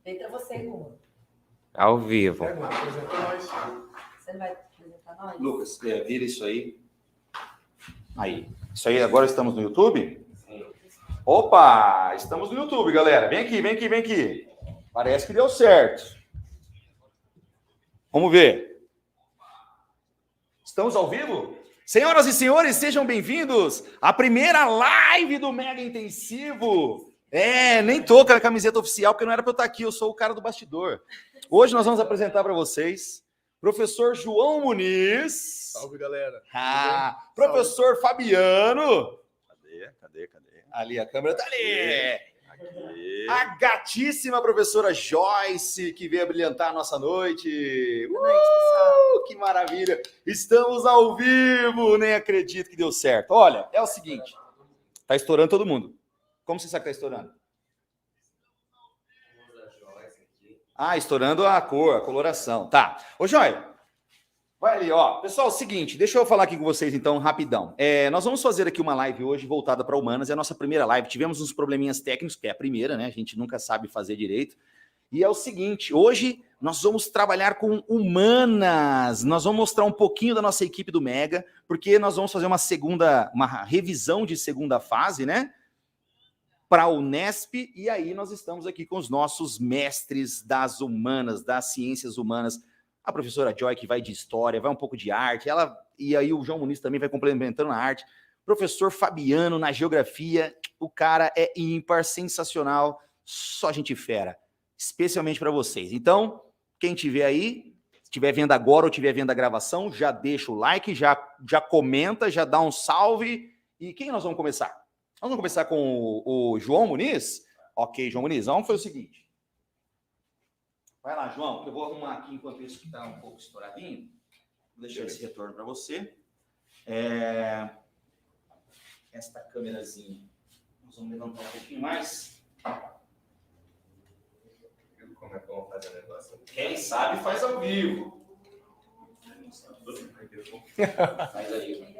Entra você, Guma. Ao vivo. Você não vai apresentar nós? Lucas, vira isso aí. Aí. Isso aí, agora estamos no YouTube? Sim. Opa! Estamos no YouTube, galera. Vem aqui, vem aqui, vem aqui. Parece que deu certo. Vamos ver. Estamos ao vivo? Senhoras e senhores, sejam bem-vindos à primeira live do Mega Intensivo. Nem tô com a camiseta oficial, porque não era para eu estar aqui, eu sou o cara do bastidor. Hoje nós vamos apresentar para vocês professor João Muniz. Salve, galera. Professor Fabiano. Cadê? Ali, a câmera tá ali. Aqui. A gatíssima professora Joyce, que veio brilhantar a nossa noite. Boa noite, pessoal. Que maravilha. Estamos ao vivo, nem acredito que deu certo. Olha, é o seguinte, tá estourando todo mundo. Como você sabe que tá estourando? Estourando a cor, a coloração. Tá. Ô, Joia, vai ali, ó. Pessoal, é o seguinte, deixa eu falar aqui com vocês, então, rapidão. Nós vamos fazer aqui uma live hoje voltada para humanas. É a nossa primeira live. Tivemos uns probleminhas técnicos, que é a primeira, né? A gente nunca sabe fazer direito. E é o seguinte, hoje nós vamos trabalhar com humanas. Nós vamos mostrar um pouquinho da nossa equipe do Mega, porque nós vamos fazer uma revisão de segunda fase, né? Para a Unesp, e aí nós estamos aqui com os nossos mestres das humanas, das ciências humanas. A professora Joy, que vai de história, vai um pouco de arte, e aí o João Muniz também vai complementando na arte. Professor Fabiano na geografia, o cara é ímpar, sensacional, só gente fera, especialmente para vocês. Então, quem tiver aí, estiver vendo agora ou estiver vendo a gravação, já deixa o like, já comenta, já dá um salve. E quem nós vamos começar? Nós vamos começar com o João Muniz? Ok, João Muniz, vamos fazer o seguinte. Vai lá, João, que eu vou arrumar aqui enquanto isso que está um pouco estouradinho. Vou deixar esse retorno para você. Esta câmerazinha. Nós vamos levantar um pouquinho mais. Como é que eu vou fazer o negócio? Quem sabe faz ao vivo. Faz aí.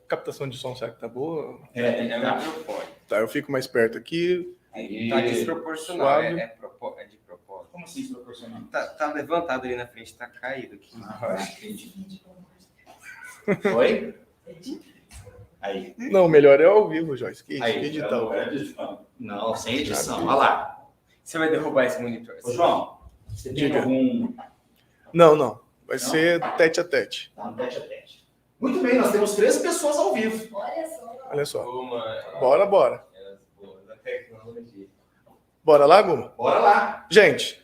Captação de som, será que tá boa? É microfone. Tá, eu fico mais perto aqui. Tá desproporcional, Suave. é de propósito. Como assim desproporcional? Tá levantado ali na frente, tá caído aqui. Oi? Aí. Não, melhor é ao vivo, Joyce. Que Aí, edital. Não, sem edição. Olha lá. Você vai derrubar esse monitor? Ô, João, você tem Diga. algum... Não. Vai ser tete a tete. Tá no tete a tete. Muito bem, nós temos 13 pessoas ao vivo. Olha só. Bora. Bora. Da tecnologia. Bora lá, Guma? Bora lá. Gente,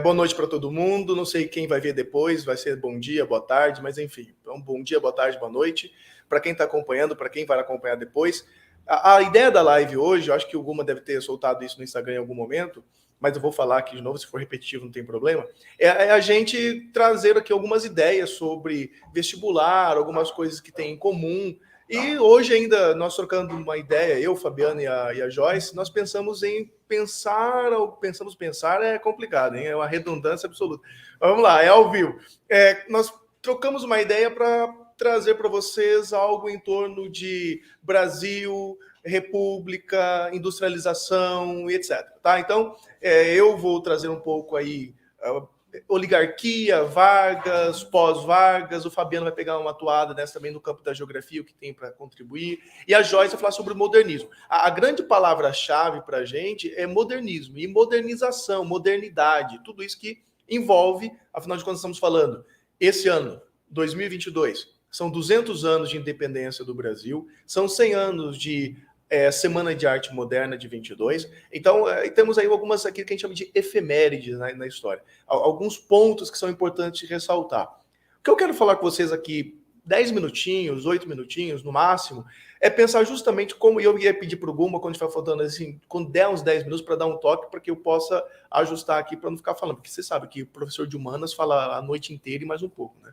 boa noite para todo mundo. Não sei quem vai ver depois, vai ser bom dia, boa tarde, mas enfim. Então, bom dia, boa tarde, boa noite. Para quem está acompanhando, para quem vai acompanhar depois. A ideia da live hoje, eu acho que o Guma deve ter soltado isso no Instagram em algum momento, mas eu vou falar aqui de novo, se for repetitivo não tem problema, é a gente trazer aqui algumas ideias sobre vestibular, algumas coisas que tem em comum. E hoje ainda, nós trocando uma ideia, eu, Fabiano e a Joyce, nós pensamos pensar é complicado, hein? É uma redundância absoluta. Mas vamos lá, é ao vivo. Nós trocamos uma ideia para trazer para vocês algo em torno de Brasil, república, industrialização e etc. Tá? Então, eu vou trazer um pouco aí oligarquia, Vargas, pós-Vargas, o Fabiano vai pegar uma atuada dessa também no campo da geografia, o que tem para contribuir, e a Joyce vai falar sobre o modernismo. A grande palavra-chave para a gente é modernismo, e modernização, modernidade, tudo isso que envolve, afinal de contas estamos falando, esse ano, 2022, são 200 anos de independência do Brasil, são 100 anos de Semana de Arte Moderna de 22. Então, temos aí algumas aqui que a gente chama de efemérides na história. Alguns pontos que são importantes de ressaltar. O que eu quero falar com vocês aqui, 10 minutinhos, 8 minutinhos, no máximo, é pensar justamente como eu ia pedir para o Guma, quando a gente vai faltando assim, quando der uns 10 minutos, para dar um toque, para que eu possa ajustar aqui, para não ficar falando. Porque você sabe que o professor de humanas fala a noite inteira e mais um pouco, né?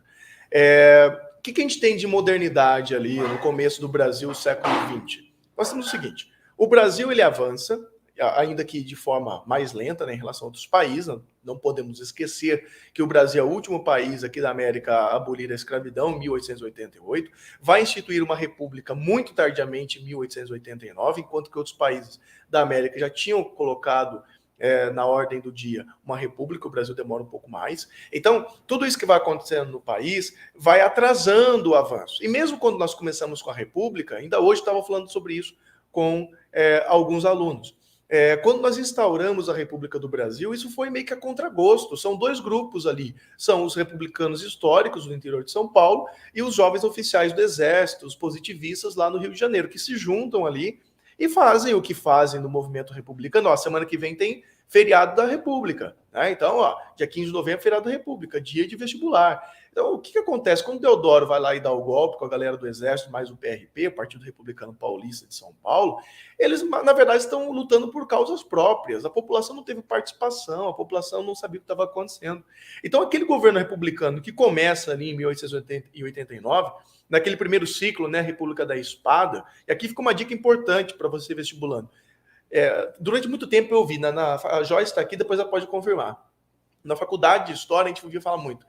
O que a gente tem de modernidade ali no começo do Brasil, século XX? Nós temos o seguinte, o Brasil ele avança, ainda que de forma mais lenta, né, em relação a outros países. Não podemos esquecer que o Brasil é o último país aqui da América a abolir a escravidão, em 1888. Vai instituir uma república muito tardiamente, em 1889, enquanto que outros países da América já tinham colocado na ordem do dia uma república. O Brasil demora um pouco mais. Então, tudo isso que vai acontecendo no país vai atrasando o avanço. E mesmo quando nós começamos com a república, ainda hoje estava falando sobre isso com alguns alunos. Quando nós instauramos a República do Brasil, isso foi meio que a contragosto. São dois grupos ali. São os republicanos históricos do interior de São Paulo e os jovens oficiais do Exército, os positivistas lá no Rio de Janeiro, que se juntam ali e fazem o que fazem no movimento republicano. Ó, semana que vem tem feriado da República, né? Então, ó, dia 15 de novembro é feriado da República, dia de vestibular. Então, o que acontece? Quando o Deodoro vai lá e dá o golpe com a galera do Exército, mais o PRP, Partido Republicano Paulista de São Paulo, eles, na verdade, estão lutando por causas próprias. A população não teve participação, a população não sabia o que estava acontecendo. Então, aquele governo republicano que começa ali em 1889, naquele primeiro ciclo, né, República da Espada, e aqui fica uma dica importante para você vestibulando. Durante muito tempo eu ouvi, a Joyce está aqui, depois ela pode confirmar. Na faculdade de História, a gente ouvia falar muito.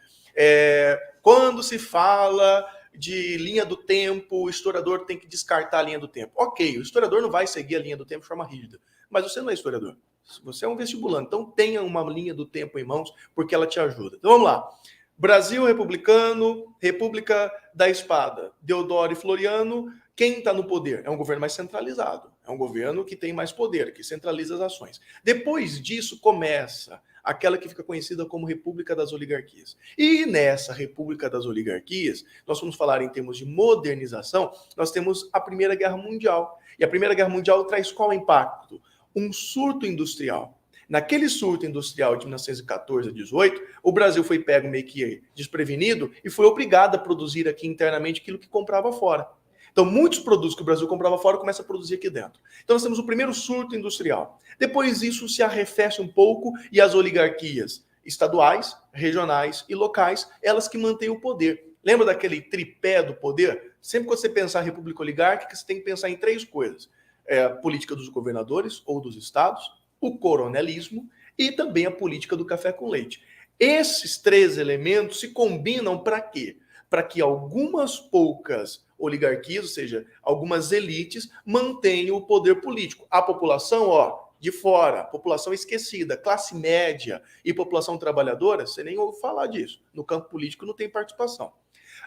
Quando se fala de linha do tempo, o historiador tem que descartar a linha do tempo. Ok, o historiador não vai seguir a linha do tempo de forma rígida, mas você não é historiador. Você é um vestibulando, então tenha uma linha do tempo em mãos, porque ela te ajuda. Então vamos lá. Brasil republicano, República da Espada, Deodoro e Floriano. Quem está no poder? É um governo mais centralizado. É um governo que tem mais poder, que centraliza as ações. Depois disso começa aquela que fica conhecida como República das Oligarquias. E nessa República das Oligarquias, nós vamos falar em termos de modernização, nós temos a Primeira Guerra Mundial. E a Primeira Guerra Mundial traz qual impacto? Um surto industrial. Naquele surto industrial de 1914 a 18, o Brasil foi pego meio que desprevenido e foi obrigado a produzir aqui internamente aquilo que comprava fora. Então, muitos produtos que o Brasil comprava fora começa a produzir aqui dentro. Então, nós temos o primeiro surto industrial. Depois, isso se arrefece um pouco e as oligarquias estaduais, regionais e locais, elas que mantêm o poder. Lembra daquele tripé do poder? Sempre que você pensar em república oligárquica, você tem que pensar em três coisas. A política dos governadores ou dos estados, o coronelismo e também a política do café com leite. Esses três elementos se combinam para quê? Para que algumas poucas oligarquias, ou seja, algumas elites, mantenham o poder político. A população, de fora, população esquecida, classe média e população trabalhadora, você nem ouve falar disso. No campo político não tem participação.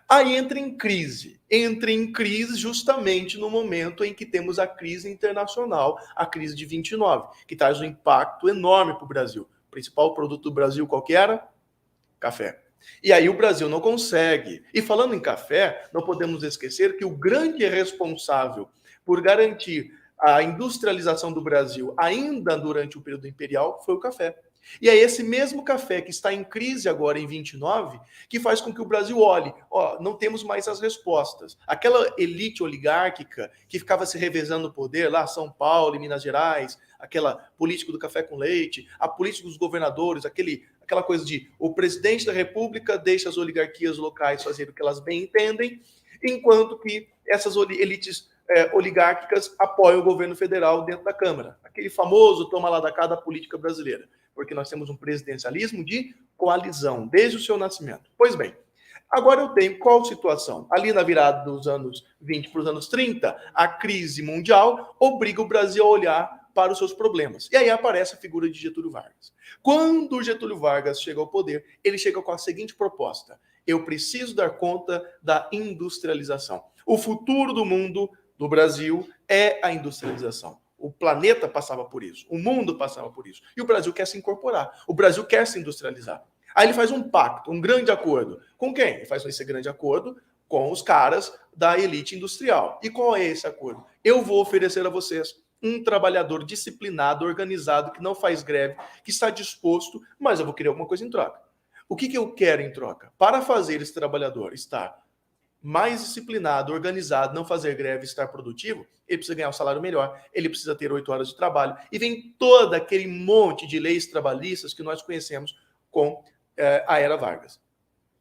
Aí entra em crise justamente no momento em que temos a crise internacional, a crise de 29, que traz um impacto enorme para o Brasil. O principal produto do Brasil qual que era? Café. E aí o Brasil não consegue. E falando em café, não podemos esquecer que o grande responsável por garantir a industrialização do Brasil ainda durante o período imperial foi o café. E é esse mesmo café que está em crise agora em 29 que faz com que o Brasil olhe, não temos mais as respostas. Aquela elite oligárquica que ficava se revezando no poder lá, São Paulo e Minas Gerais, aquela política do café com leite, a política dos governadores, aquela coisa de o presidente da República deixa as oligarquias locais fazerem o que elas bem entendem, enquanto que essas elites oligárquicas apoiam o governo federal dentro da Câmara. Aquele famoso toma lá da cá da política brasileira, porque nós temos um presidencialismo de coalizão desde o seu nascimento. Pois bem, agora eu tenho qual situação? Ali na virada dos anos 20 para os anos 30, a crise mundial obriga o Brasil a olhar para os seus problemas. E aí aparece a figura de Getúlio Vargas. Quando Getúlio Vargas chega ao poder, ele chega com a seguinte proposta: eu preciso dar conta da industrialização. O futuro do mundo, do Brasil, é a industrialização. O planeta passava por isso, o mundo passava por isso. E o Brasil quer se incorporar, o Brasil quer se industrializar. Aí ele faz um pacto, um grande acordo. Com quem? Ele faz esse grande acordo com os caras da elite industrial. E qual é esse acordo? Eu vou oferecer a vocês um trabalhador disciplinado, organizado, que não faz greve, que está disposto, mas eu vou querer alguma coisa em troca. O que eu quero em troca? Para fazer esse trabalhador estar mais disciplinado, organizado, não fazer greve, estar produtivo, ele precisa ganhar um salário melhor, ele precisa ter 8 horas de trabalho, e vem todo aquele monte de leis trabalhistas que nós conhecemos com a Era Vargas.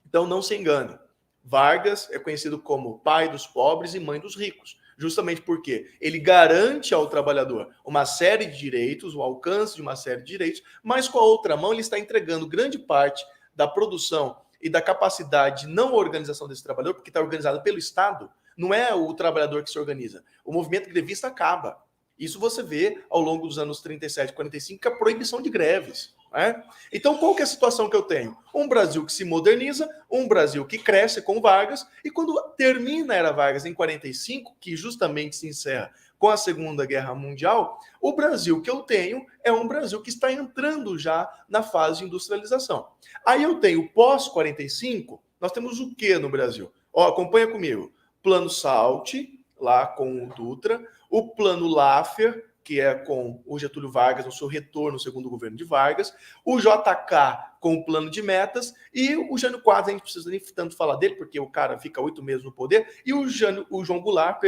Então não se engane, Vargas é conhecido como pai dos pobres e mãe dos ricos, Justamente porque ele garante ao trabalhador uma série de direitos, o alcance de uma série de direitos, mas com a outra mão ele está entregando grande parte da produção e da capacidade de não organização desse trabalhador, porque está organizado pelo Estado, não é o trabalhador que se organiza. O movimento grevista acaba. Isso você vê ao longo dos anos 37 e 45, que é a proibição de greves. Né? Então, qual que é a situação que eu tenho? Um Brasil que se moderniza, um Brasil que cresce com Vargas, e quando termina a era Vargas em 45, que justamente se encerra com a Segunda Guerra Mundial, o Brasil que eu tenho é um Brasil que está entrando já na fase de industrialização. Aí eu tenho pós-45, nós temos o que no Brasil? Ó, acompanha comigo. Plano Salt, lá com o Dutra, o Plano Laffer, que é com o Getúlio Vargas, no seu retorno, segundo o governo de Vargas, o JK com o plano de metas, e o Jânio Quadros, a gente precisa nem tanto falar dele, porque o cara fica 8 meses no poder, e o João Goulart,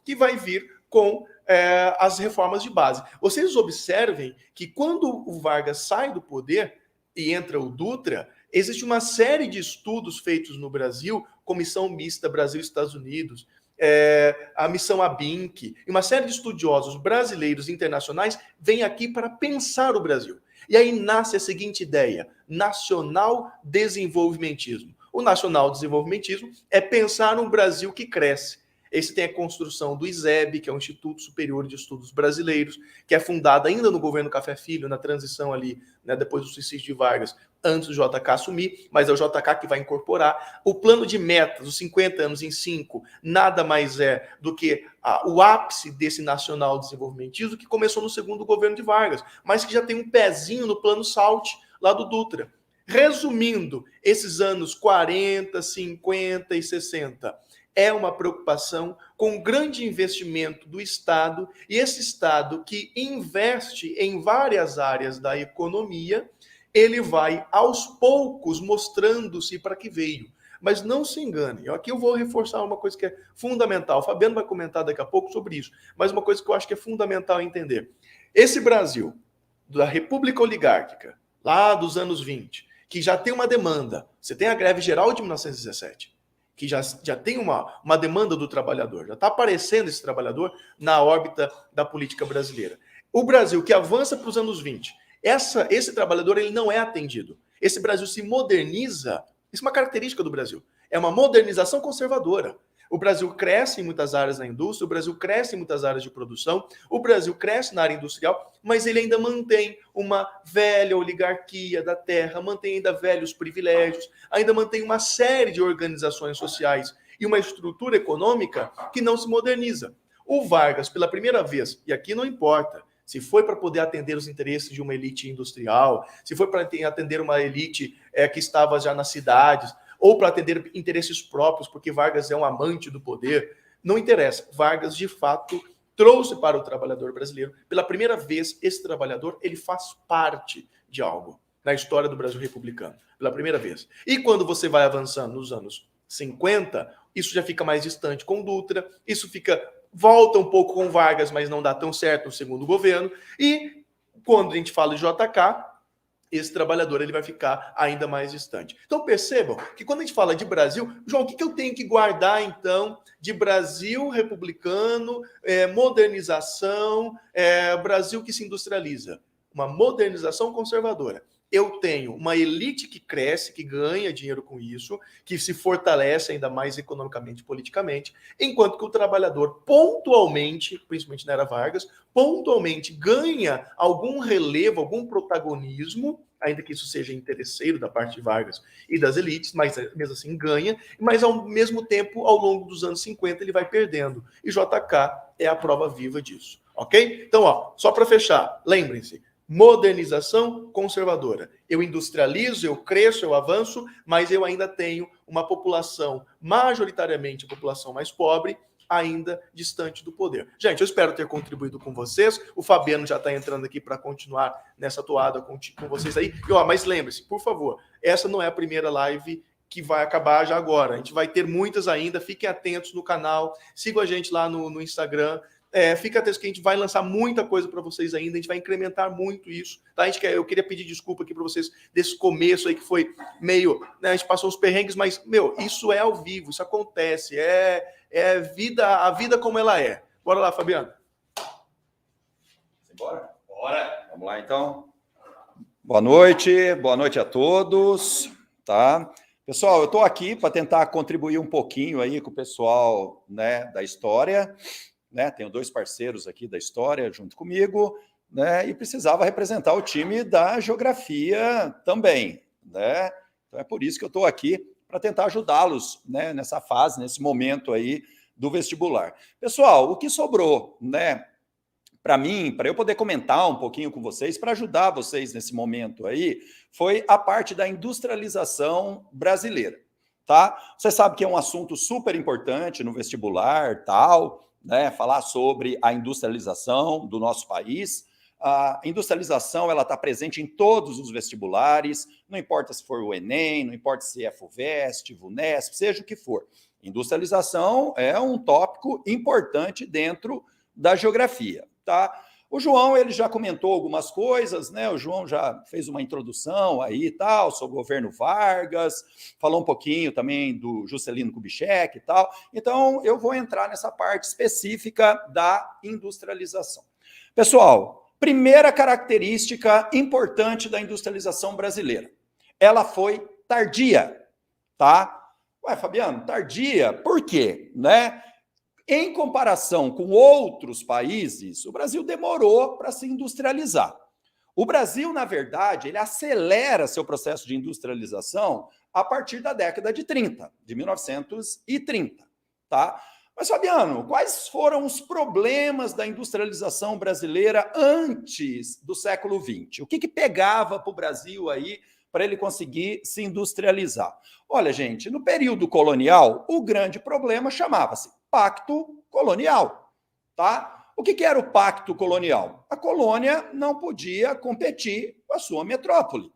que vai vir com as reformas de base. Vocês observem que quando o Vargas sai do poder e entra o Dutra, existe uma série de estudos feitos no Brasil, Comissão Mista Brasil-Estados Unidos, a missão ABINC, e uma série de estudiosos brasileiros e internacionais vêm aqui para pensar o Brasil. E aí nasce a seguinte ideia: nacional desenvolvimentismo. O nacional desenvolvimentismo é pensar um Brasil que cresce. Esse tem a construção do ISEB, que é o Instituto Superior de Estudos Brasileiros, que é fundado ainda no governo Café Filho, na transição ali, né, depois do suicídio de Vargas, antes do JK assumir, mas é o JK que vai incorporar. O plano de metas, os 50 anos em 5, nada mais é do que o ápice desse nacional desenvolvimentismo que começou no segundo governo de Vargas, mas que já tem um pezinho no plano SALT, lá do Dutra. Resumindo, esses anos 40, 50 e 60... é uma preocupação com o grande investimento do Estado, e esse Estado que investe em várias áreas da economia, ele vai aos poucos mostrando-se para que veio. Mas não se engane, aqui eu vou reforçar uma coisa que é fundamental, o Fabiano vai comentar daqui a pouco sobre isso, mas uma coisa que eu acho que é fundamental entender. Esse Brasil, da República Oligárquica, lá dos anos 20, que já tem uma demanda, você tem a greve geral de 1917, que já tem uma demanda do trabalhador, já está aparecendo esse trabalhador na órbita da política brasileira. O Brasil que avança para os anos 20, esse trabalhador ele não é atendido. Esse Brasil se moderniza, isso é uma característica do Brasil, é uma modernização conservadora. O Brasil cresce em muitas áreas da indústria, o Brasil cresce em muitas áreas de produção, o Brasil cresce na área industrial, mas ele ainda mantém uma velha oligarquia da terra, mantém ainda velhos privilégios, ainda mantém uma série de organizações sociais e uma estrutura econômica que não se moderniza. O Vargas, pela primeira vez, e aqui não importa, se foi para poder atender os interesses de uma elite industrial, se foi para atender uma elite que estava já nas cidades, ou para atender interesses próprios, porque Vargas é um amante do poder, não interessa. Vargas, de fato, trouxe para o trabalhador brasileiro, pela primeira vez, esse trabalhador ele faz parte de algo na história do Brasil republicano, pela primeira vez. E quando você vai avançando nos anos 50, isso já fica mais distante com Dutra, volta um pouco com Vargas, mas não dá tão certo no segundo governo, e quando a gente fala de JK, esse trabalhador ele vai ficar ainda mais distante. Então percebam que quando a gente fala de Brasil, João, o que eu tenho que guardar então de Brasil republicano, modernização, Brasil que se industrializa? Uma modernização conservadora. Eu tenho uma elite que cresce, que ganha dinheiro com isso, que se fortalece ainda mais economicamente e politicamente, enquanto que o trabalhador pontualmente, principalmente na era Vargas, pontualmente ganha algum relevo, algum protagonismo, ainda que isso seja interesseiro da parte de Vargas e das elites, mas mesmo assim ganha, mas ao mesmo tempo, ao longo dos anos 50, ele vai perdendo. E JK é a prova viva disso, ok? Então, só para fechar, lembrem-se, modernização conservadora. Eu industrializo, eu cresço, eu avanço, mas eu ainda tenho uma população, majoritariamente a população mais pobre, ainda distante do poder. Gente, eu espero ter contribuído com vocês. O Fabiano já está entrando aqui para continuar nessa toada com vocês aí. Mas lembre-se, por favor, essa não é a primeira live que vai acabar já agora. A gente vai ter muitas ainda. Fiquem atentos no canal. Sigam a gente lá no Instagram. Fica atento que a gente vai lançar muita coisa para vocês ainda, a gente vai incrementar muito isso, tá? Eu queria pedir desculpa aqui para vocês desse começo aí que foi meio, né, a gente passou os perrengues, mas, isso é ao vivo, isso acontece, é a vida como ela é. Bora lá, Fabiano. Bora? Bora. Vamos lá, então. Boa noite a todos, tá? Pessoal, eu estou aqui para tentar contribuir um pouquinho aí com o pessoal, né, da história, né? Tenho 2 parceiros aqui da história junto comigo, né? E precisava representar o time da geografia também, né? Então é por isso que eu estou aqui para tentar ajudá-los, né, nessa fase, nesse momento aí do vestibular. Pessoal, o que sobrou, né, para mim, para eu poder comentar um pouquinho com vocês, para ajudar vocês nesse momento aí, foi a parte da industrialização brasileira, tá? Você sabe que é um assunto super importante no vestibular, tal, né? Falar sobre a industrialização do nosso país. A industrialização, ela está presente em todos os vestibulares, não importa se for o Enem, não importa se é FUVEST, VUNESP, seja o que for. Industrialização é um tópico importante dentro da geografia, tá? O João, ele já comentou algumas coisas, né? O João já fez uma introdução aí e tal, sobre o governo Vargas, falou um pouquinho também do Juscelino Kubitschek e tal. Então, eu vou entrar nessa parte específica da industrialização. Pessoal, primeira característica importante da industrialização brasileira. Ela foi tardia, tá? Ué, Fabiano, tardia, por quê? Né? Em comparação com outros países, o Brasil demorou para se industrializar. O Brasil, na verdade, ele acelera seu processo de industrialização a partir da década de 30, de 1930, tá? Mas, Fabiano, quais foram os problemas da industrialização brasileira antes do século XX? O que pegava para o Brasil aí para ele conseguir se industrializar? Olha, gente, no período colonial, o grande problema chamava-se Pacto Colonial, tá? O que era o Pacto Colonial? A colônia não podia competir com a sua metrópole,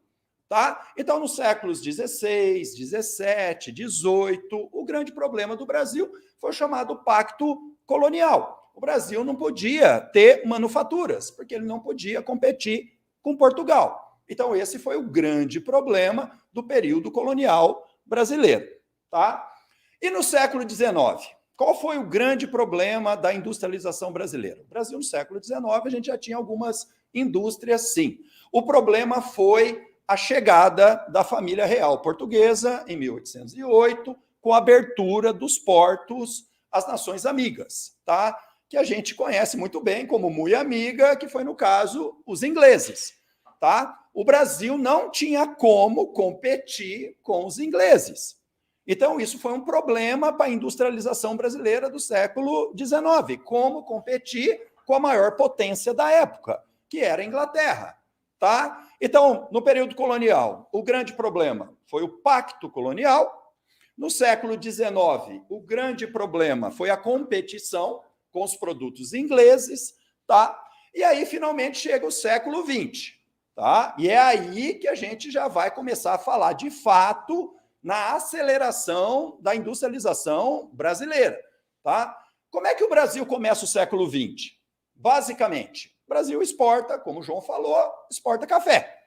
tá? Então, nos séculos XVI, XVII, XVIII, o grande problema do Brasil foi o chamado Pacto Colonial. O Brasil não podia ter manufaturas, porque ele não podia competir com Portugal. Então, esse foi o grande problema do período colonial brasileiro, tá? E no século XIX, qual foi o grande problema da industrialização brasileira? O Brasil, no século XIX, a gente já tinha algumas indústrias, sim. O problema foi a chegada da família real portuguesa, em 1808, com a abertura dos portos às nações amigas, tá? Que a gente conhece muito bem como muito amiga, que foi, no caso, os ingleses, tá? O Brasil não tinha como competir com os ingleses. Então, isso foi um problema para a industrialização brasileira do século XIX. Como competir com a maior potência da época, que era a Inglaterra, tá? Então, no período colonial, o grande problema foi o Pacto Colonial. No século XIX, o grande problema foi a competição com os produtos ingleses, tá? E aí, finalmente, chega o século XX, tá? E é aí que a gente já vai começar a falar, de fato, na aceleração da industrialização brasileira, tá? Como é que o Brasil começa o século XX? Basicamente, o Brasil exporta, como o João falou, exporta café.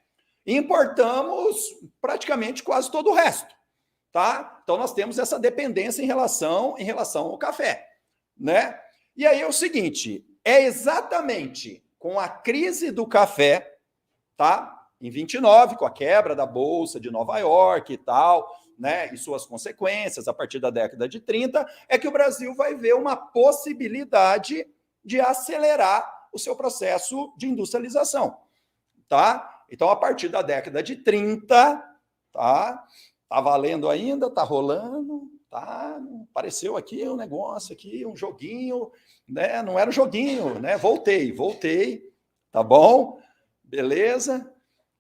E importamos praticamente quase todo o resto, tá? Então, nós temos essa dependência em relação ao café, né? E aí é o seguinte, é exatamente com a crise do café, tá? Em 29, com a quebra da Bolsa de Nova York e tal, né, e suas consequências, a partir da década de 30, é que o Brasil vai ver uma possibilidade de acelerar o seu processo de industrialização, tá? Então, a partir da década de 30, tá? Tá valendo ainda, tá rolando, tá? Apareceu aqui um negócio aqui, um joguinho, né? Não era um joguinho, né? Voltei, tá bom? Beleza?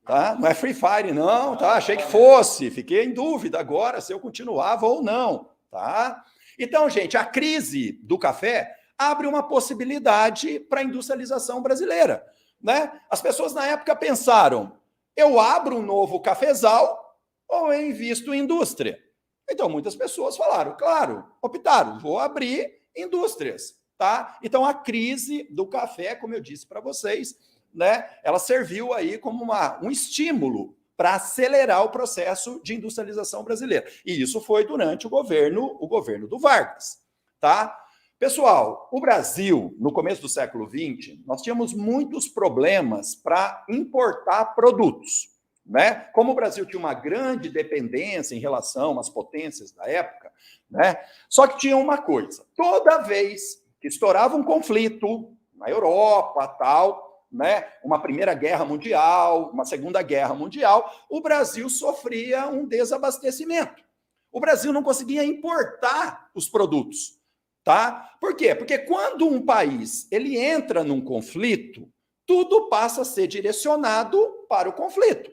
Tá? Não é Free Fire, não, tá? Achei que fosse, fiquei em dúvida agora se eu continuava ou não, tá? Então, gente, a crise do café abre uma possibilidade para a industrialização brasileira, né? As pessoas na época pensaram, eu abro um novo cafezal ou eu invisto em indústria? Então, muitas pessoas falaram, claro, optaram, vou abrir indústrias, tá? Então, a crise do café, como eu disse para vocês, né, ela serviu aí como um estímulo para acelerar o processo de industrialização brasileira. E isso foi durante o governo do Vargas, tá? Pessoal, o Brasil, no começo do século XX, nós tínhamos muitos problemas para importar produtos, né? Como o Brasil tinha uma grande dependência em relação às potências da época, né? Só que tinha uma coisa, toda vez que estourava um conflito na Europa, tal, né? Uma Primeira Guerra Mundial, uma Segunda Guerra Mundial, o Brasil sofria um desabastecimento. O Brasil não conseguia importar os produtos. Tá? Por quê? Porque quando um país ele entra num conflito, tudo passa a ser direcionado para o conflito.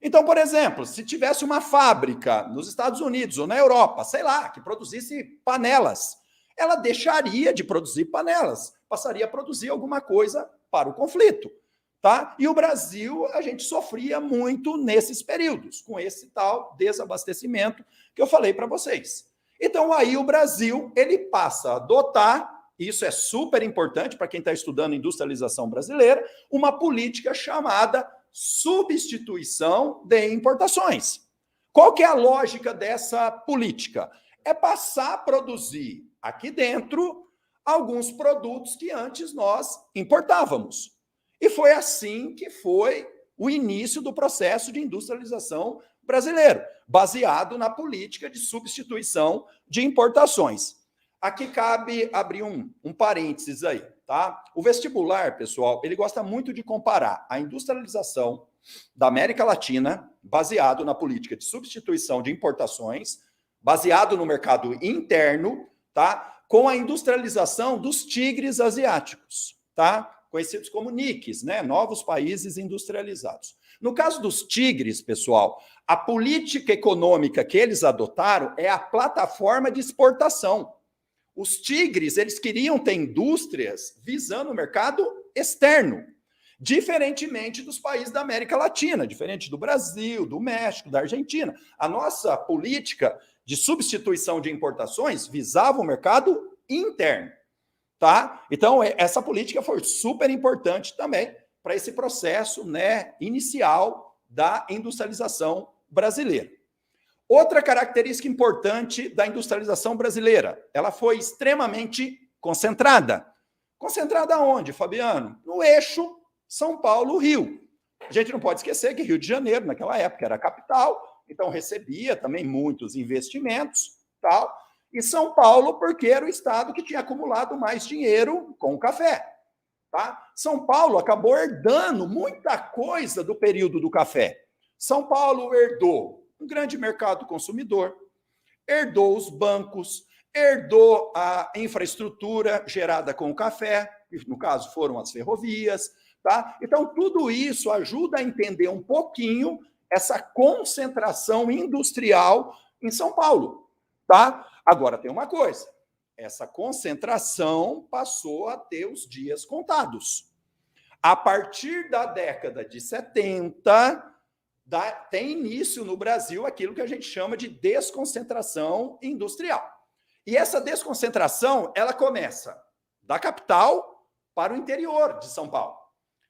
Então, por exemplo, se tivesse uma fábrica nos Estados Unidos ou na Europa, sei lá, que produzisse panelas, ela deixaria de produzir panelas, passaria a produzir alguma coisa para o conflito. Tá? E o Brasil, a gente sofria muito nesses períodos, com esse tal desabastecimento que eu falei para vocês. Então, aí o Brasil, ele passa a adotar, isso é super importante para quem está estudando industrialização brasileira, uma política chamada substituição de importações. Qual que é a lógica dessa política? É passar a produzir aqui dentro alguns produtos que antes nós importávamos. E foi assim que foi o início do processo de industrialização brasileiro, baseado na política de substituição de importações. Aqui cabe abrir um parênteses aí, tá? O vestibular, pessoal, ele gosta muito de comparar a industrialização da América Latina, baseado na política de substituição de importações, baseado no mercado interno, tá? Com a industrialização dos tigres asiáticos, tá? Conhecidos como NICs, né? Novos países industrializados. No caso dos tigres, pessoal, a política econômica que eles adotaram é a plataforma de exportação. Os tigres, eles queriam ter indústrias visando o mercado externo, diferentemente dos países da América Latina, diferente do Brasil, do México, da Argentina. A nossa política de substituição de importações visava o mercado interno, tá? Então, essa política foi super importante também para esse processo, né, inicial da industrialização brasileira. Outra característica importante da industrialização brasileira, ela foi extremamente concentrada. Concentrada onde, Fabiano? No eixo São Paulo-Rio. A gente não pode esquecer que Rio de Janeiro, naquela época, era a capital, então recebia também muitos investimentos, tal. E São Paulo, porque era o estado que tinha acumulado mais dinheiro com o café. Tá? São Paulo acabou herdando muita coisa do período do café. São Paulo herdou um grande mercado consumidor, herdou os bancos, herdou a infraestrutura gerada com o café, que no caso foram as ferrovias. Tá? Então, tudo isso ajuda a entender um pouquinho essa concentração industrial em São Paulo. Tá? Agora, tem uma coisa. Essa concentração passou a ter os dias contados. A partir da década de 70, tem início no Brasil aquilo que a gente chama de desconcentração industrial. E essa desconcentração, ela começa da capital para o interior de São Paulo.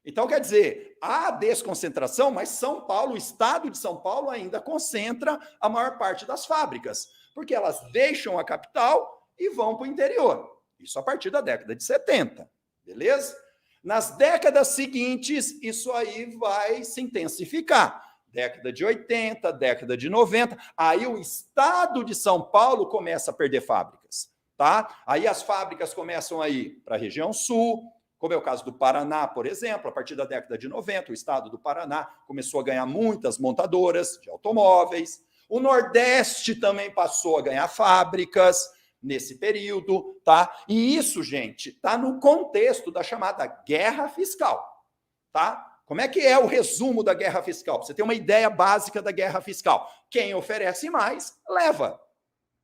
Então, quer dizer, há desconcentração, mas São Paulo, o estado de São Paulo ainda concentra a maior parte das fábricas, porque elas deixam a capital e vão para o interior. Isso a partir da década de 70, beleza? Nas décadas seguintes, isso aí vai se intensificar. Década de 80, década de 90, aí o estado de São Paulo começa a perder fábricas, tá? Aí as fábricas começam a ir para a região sul, como é o caso do Paraná, por exemplo, a partir da década de 90, o estado do Paraná começou a ganhar muitas montadoras de automóveis. O Nordeste também passou a ganhar fábricas nesse período, tá? E isso, gente, está no contexto da chamada guerra fiscal, tá? Como é que é o resumo da guerra fiscal? Pra você ter uma ideia básica da guerra fiscal. Quem oferece mais, leva.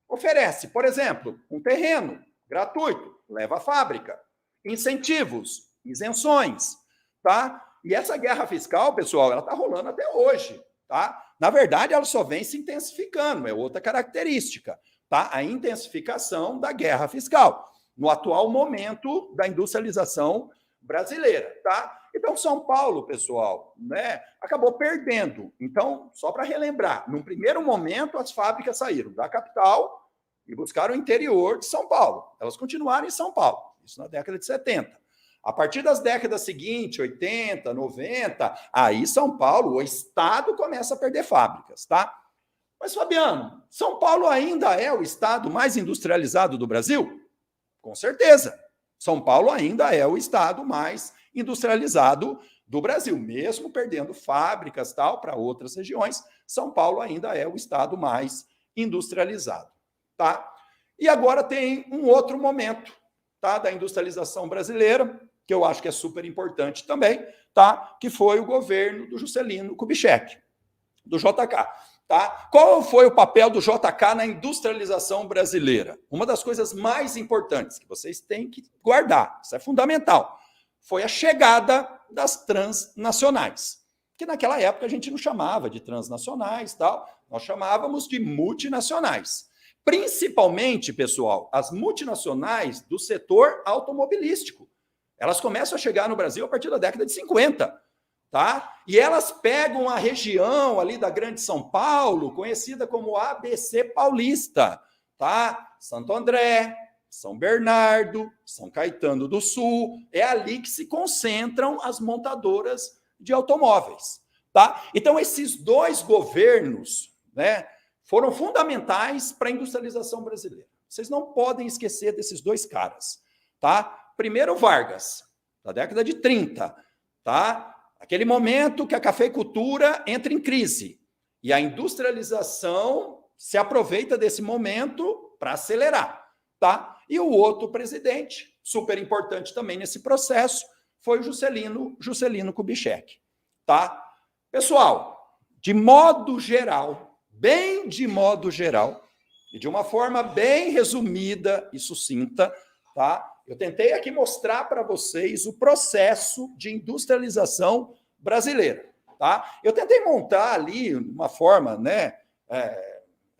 Oferece, por exemplo, um terreno gratuito, leva a fábrica. Incentivos, isenções, tá? E essa guerra fiscal, pessoal, ela está rolando até hoje, tá? Na verdade, ela só vem se intensificando, é outra característica, tá? A intensificação da guerra fiscal, no atual momento da industrialização brasileira, tá? Então, São Paulo, pessoal, né, acabou perdendo. Então, só para relembrar, num primeiro momento, as fábricas saíram da capital e buscaram o interior de São Paulo. Elas continuaram em São Paulo, isso na década de 70. A partir das décadas seguintes, 80, 90, aí São Paulo, o estado, começa a perder fábricas, tá? Mas, Fabiano, São Paulo ainda é o estado mais industrializado do Brasil? Com certeza. São Paulo ainda é o estado mais industrializado do Brasil, mesmo perdendo fábricas tal para outras regiões, São Paulo ainda é o estado mais industrializado, tá? E agora tem um outro momento, tá, da industrialização brasileira, que eu acho que é super importante também, tá? Que foi o governo do Juscelino Kubitschek, do JK. Tá? Qual foi o papel do JK na industrialização brasileira? Uma das coisas mais importantes que vocês têm que guardar, isso é fundamental, foi a chegada das transnacionais, que naquela época a gente não chamava de transnacionais, tal, nós chamávamos de multinacionais. Principalmente, pessoal, as multinacionais do setor automobilístico. Elas começam a chegar no Brasil a partir da década de 50. Tá? E elas pegam a região ali da Grande São Paulo, conhecida como ABC Paulista, tá? Santo André, São Bernardo, São Caetano do Sul, é ali que se concentram as montadoras de automóveis, tá? Então esses dois governos, né, foram fundamentais para a industrialização brasileira. Vocês não podem esquecer desses dois caras, tá? Primeiro Vargas, da década de 30, tá? Aquele momento que a cafeicultura entra em crise e a industrialização se aproveita desse momento para acelerar, tá? E o outro presidente, super importante também nesse processo, foi o Juscelino Kubitschek, tá? Pessoal, de modo geral, bem de modo geral, e de uma forma bem resumida e sucinta, tá? Eu tentei aqui mostrar para vocês o processo de industrialização brasileira, tá? Eu tentei montar ali, de uma forma, né,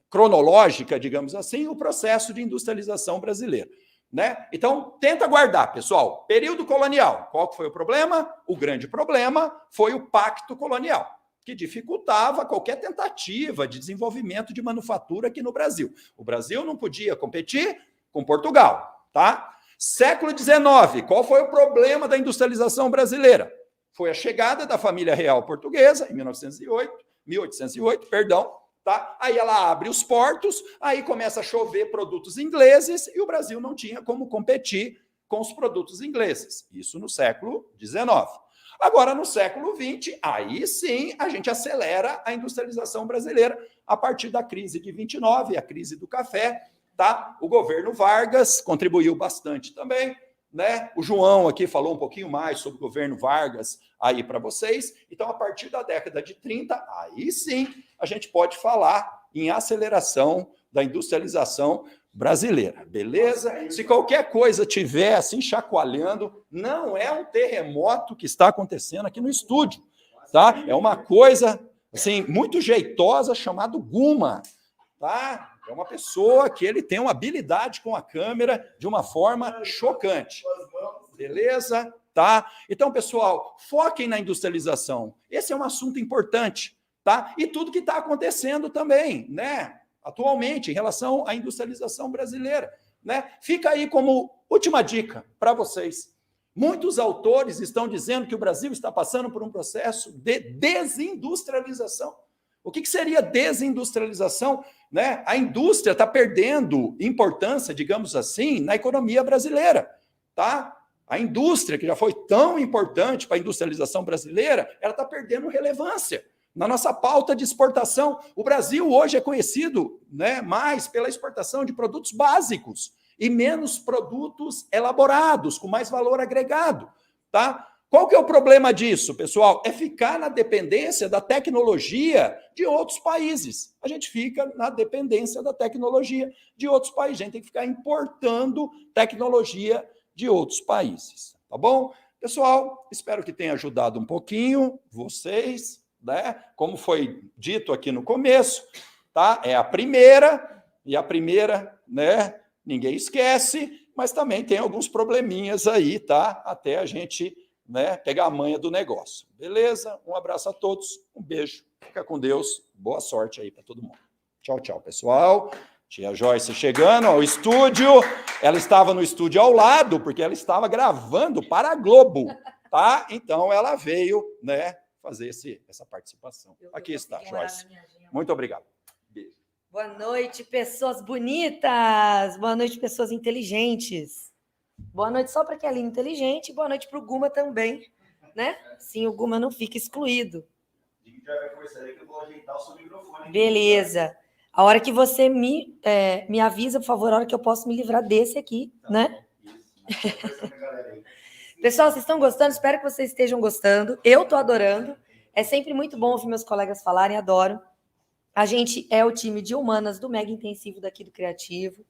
cronológica, digamos assim, o processo de industrialização brasileira, né? Então, tenta guardar, pessoal. Período colonial, qual foi o problema? O grande problema foi o Pacto Colonial, que dificultava qualquer tentativa de desenvolvimento de manufatura aqui no Brasil. O Brasil não podia competir com Portugal, tá? Século XIX, qual foi o problema da industrialização brasileira? Foi a chegada da família real portuguesa, em 1808, perdão, tá? Aí ela abre os portos, aí começa a chover produtos ingleses e o Brasil não tinha como competir com os produtos ingleses. Isso no século XIX. Agora, no século XX, aí sim a gente acelera a industrialização brasileira a partir da crise de 29, a crise do café, tá? O governo Vargas contribuiu bastante também, né? O João aqui falou um pouquinho mais sobre o governo Vargas aí para vocês. Então, a partir da década de 30, aí sim a gente pode falar em aceleração da industrialização brasileira, beleza? Se qualquer coisa tiver assim chacoalhando, não é um terremoto que está acontecendo aqui no estúdio, tá? É uma coisa assim muito jeitosa chamada Guma, tá? É uma pessoa que ele tem uma habilidade com a câmera de uma forma chocante. Beleza? Tá? Então, pessoal, foquem na industrialização. Esse é um assunto importante, tá? E tudo que está acontecendo também, né? Atualmente, em relação à industrialização brasileira, né? Fica aí como última dica para vocês. Muitos autores estão dizendo que o Brasil está passando por um processo de desindustrialização. O que seria desindustrialização? Né? A indústria está perdendo importância, digamos assim, na economia brasileira. Tá? A indústria, que já foi tão importante para a industrialização brasileira, ela está perdendo relevância na nossa pauta de exportação. O Brasil hoje é conhecido, né, mais pela exportação de produtos básicos e menos produtos elaborados, com mais valor agregado. Tá? Qual que é o problema disso, pessoal? É ficar na dependência da tecnologia de outros países. A gente fica na dependência da tecnologia de outros países. A gente tem que ficar importando tecnologia de outros países. Tá bom? Pessoal, espero que tenha ajudado um pouquinho vocês, né? Como foi dito aqui no começo, tá? É a primeira, e a primeira, né? Ninguém esquece, mas também tem alguns probleminhas aí, tá? Até a gente... né, pegar a manha do negócio. Beleza? Um abraço a todos, um beijo, fica com Deus, boa sorte aí para todo mundo. Tchau, tchau, pessoal. Tia Joyce chegando ao estúdio. Ela estava no estúdio ao lado, porque ela estava gravando para a Globo, tá? Então ela veio, né, fazer essa participação. Aqui está, Joyce. Muito obrigado. Beijo. Boa noite, pessoas bonitas. Boa noite, pessoas inteligentes. Boa noite só para quem é lindo e inteligente. Boa noite para o Guma também, né? Sim, o Guma não fica excluído. Beleza. A hora que você me avisa, por favor, a hora que eu posso me livrar desse aqui, né? Pessoal, vocês estão gostando? Espero que vocês estejam gostando. Eu estou adorando. É sempre muito bom ouvir meus colegas falarem, adoro. A gente é o time de humanas do Mega Intensivo daqui do Criativo.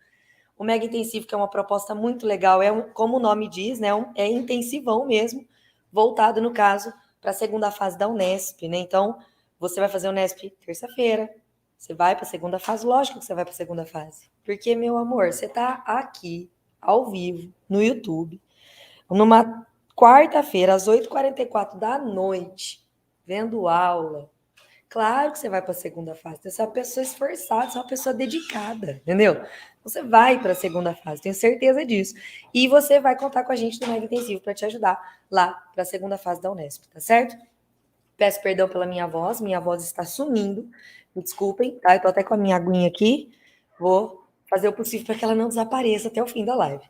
O Mega Intensivo, que é uma proposta muito legal, como o nome diz, né? É intensivão mesmo, voltado, no caso, para a segunda fase da Unesp, né? Então, você vai fazer a Unesp terça-feira, você vai para a segunda fase, lógico que você vai para a segunda fase. Porque, meu amor, você está aqui, ao vivo, no YouTube, numa quarta-feira, às 8h44 da noite, vendo aula. Claro que você vai para a segunda fase. Você é uma pessoa esforçada, você é uma pessoa dedicada, entendeu? Você vai para a segunda fase, tenho certeza disso. E você vai contar com a gente no Mega Intensivo para te ajudar lá para a segunda fase da Unesp, tá certo? Peço perdão pela minha voz está sumindo. Me desculpem, tá? Eu tô até com a minha aguinha aqui. Vou fazer o possível para que ela não desapareça até o fim da live.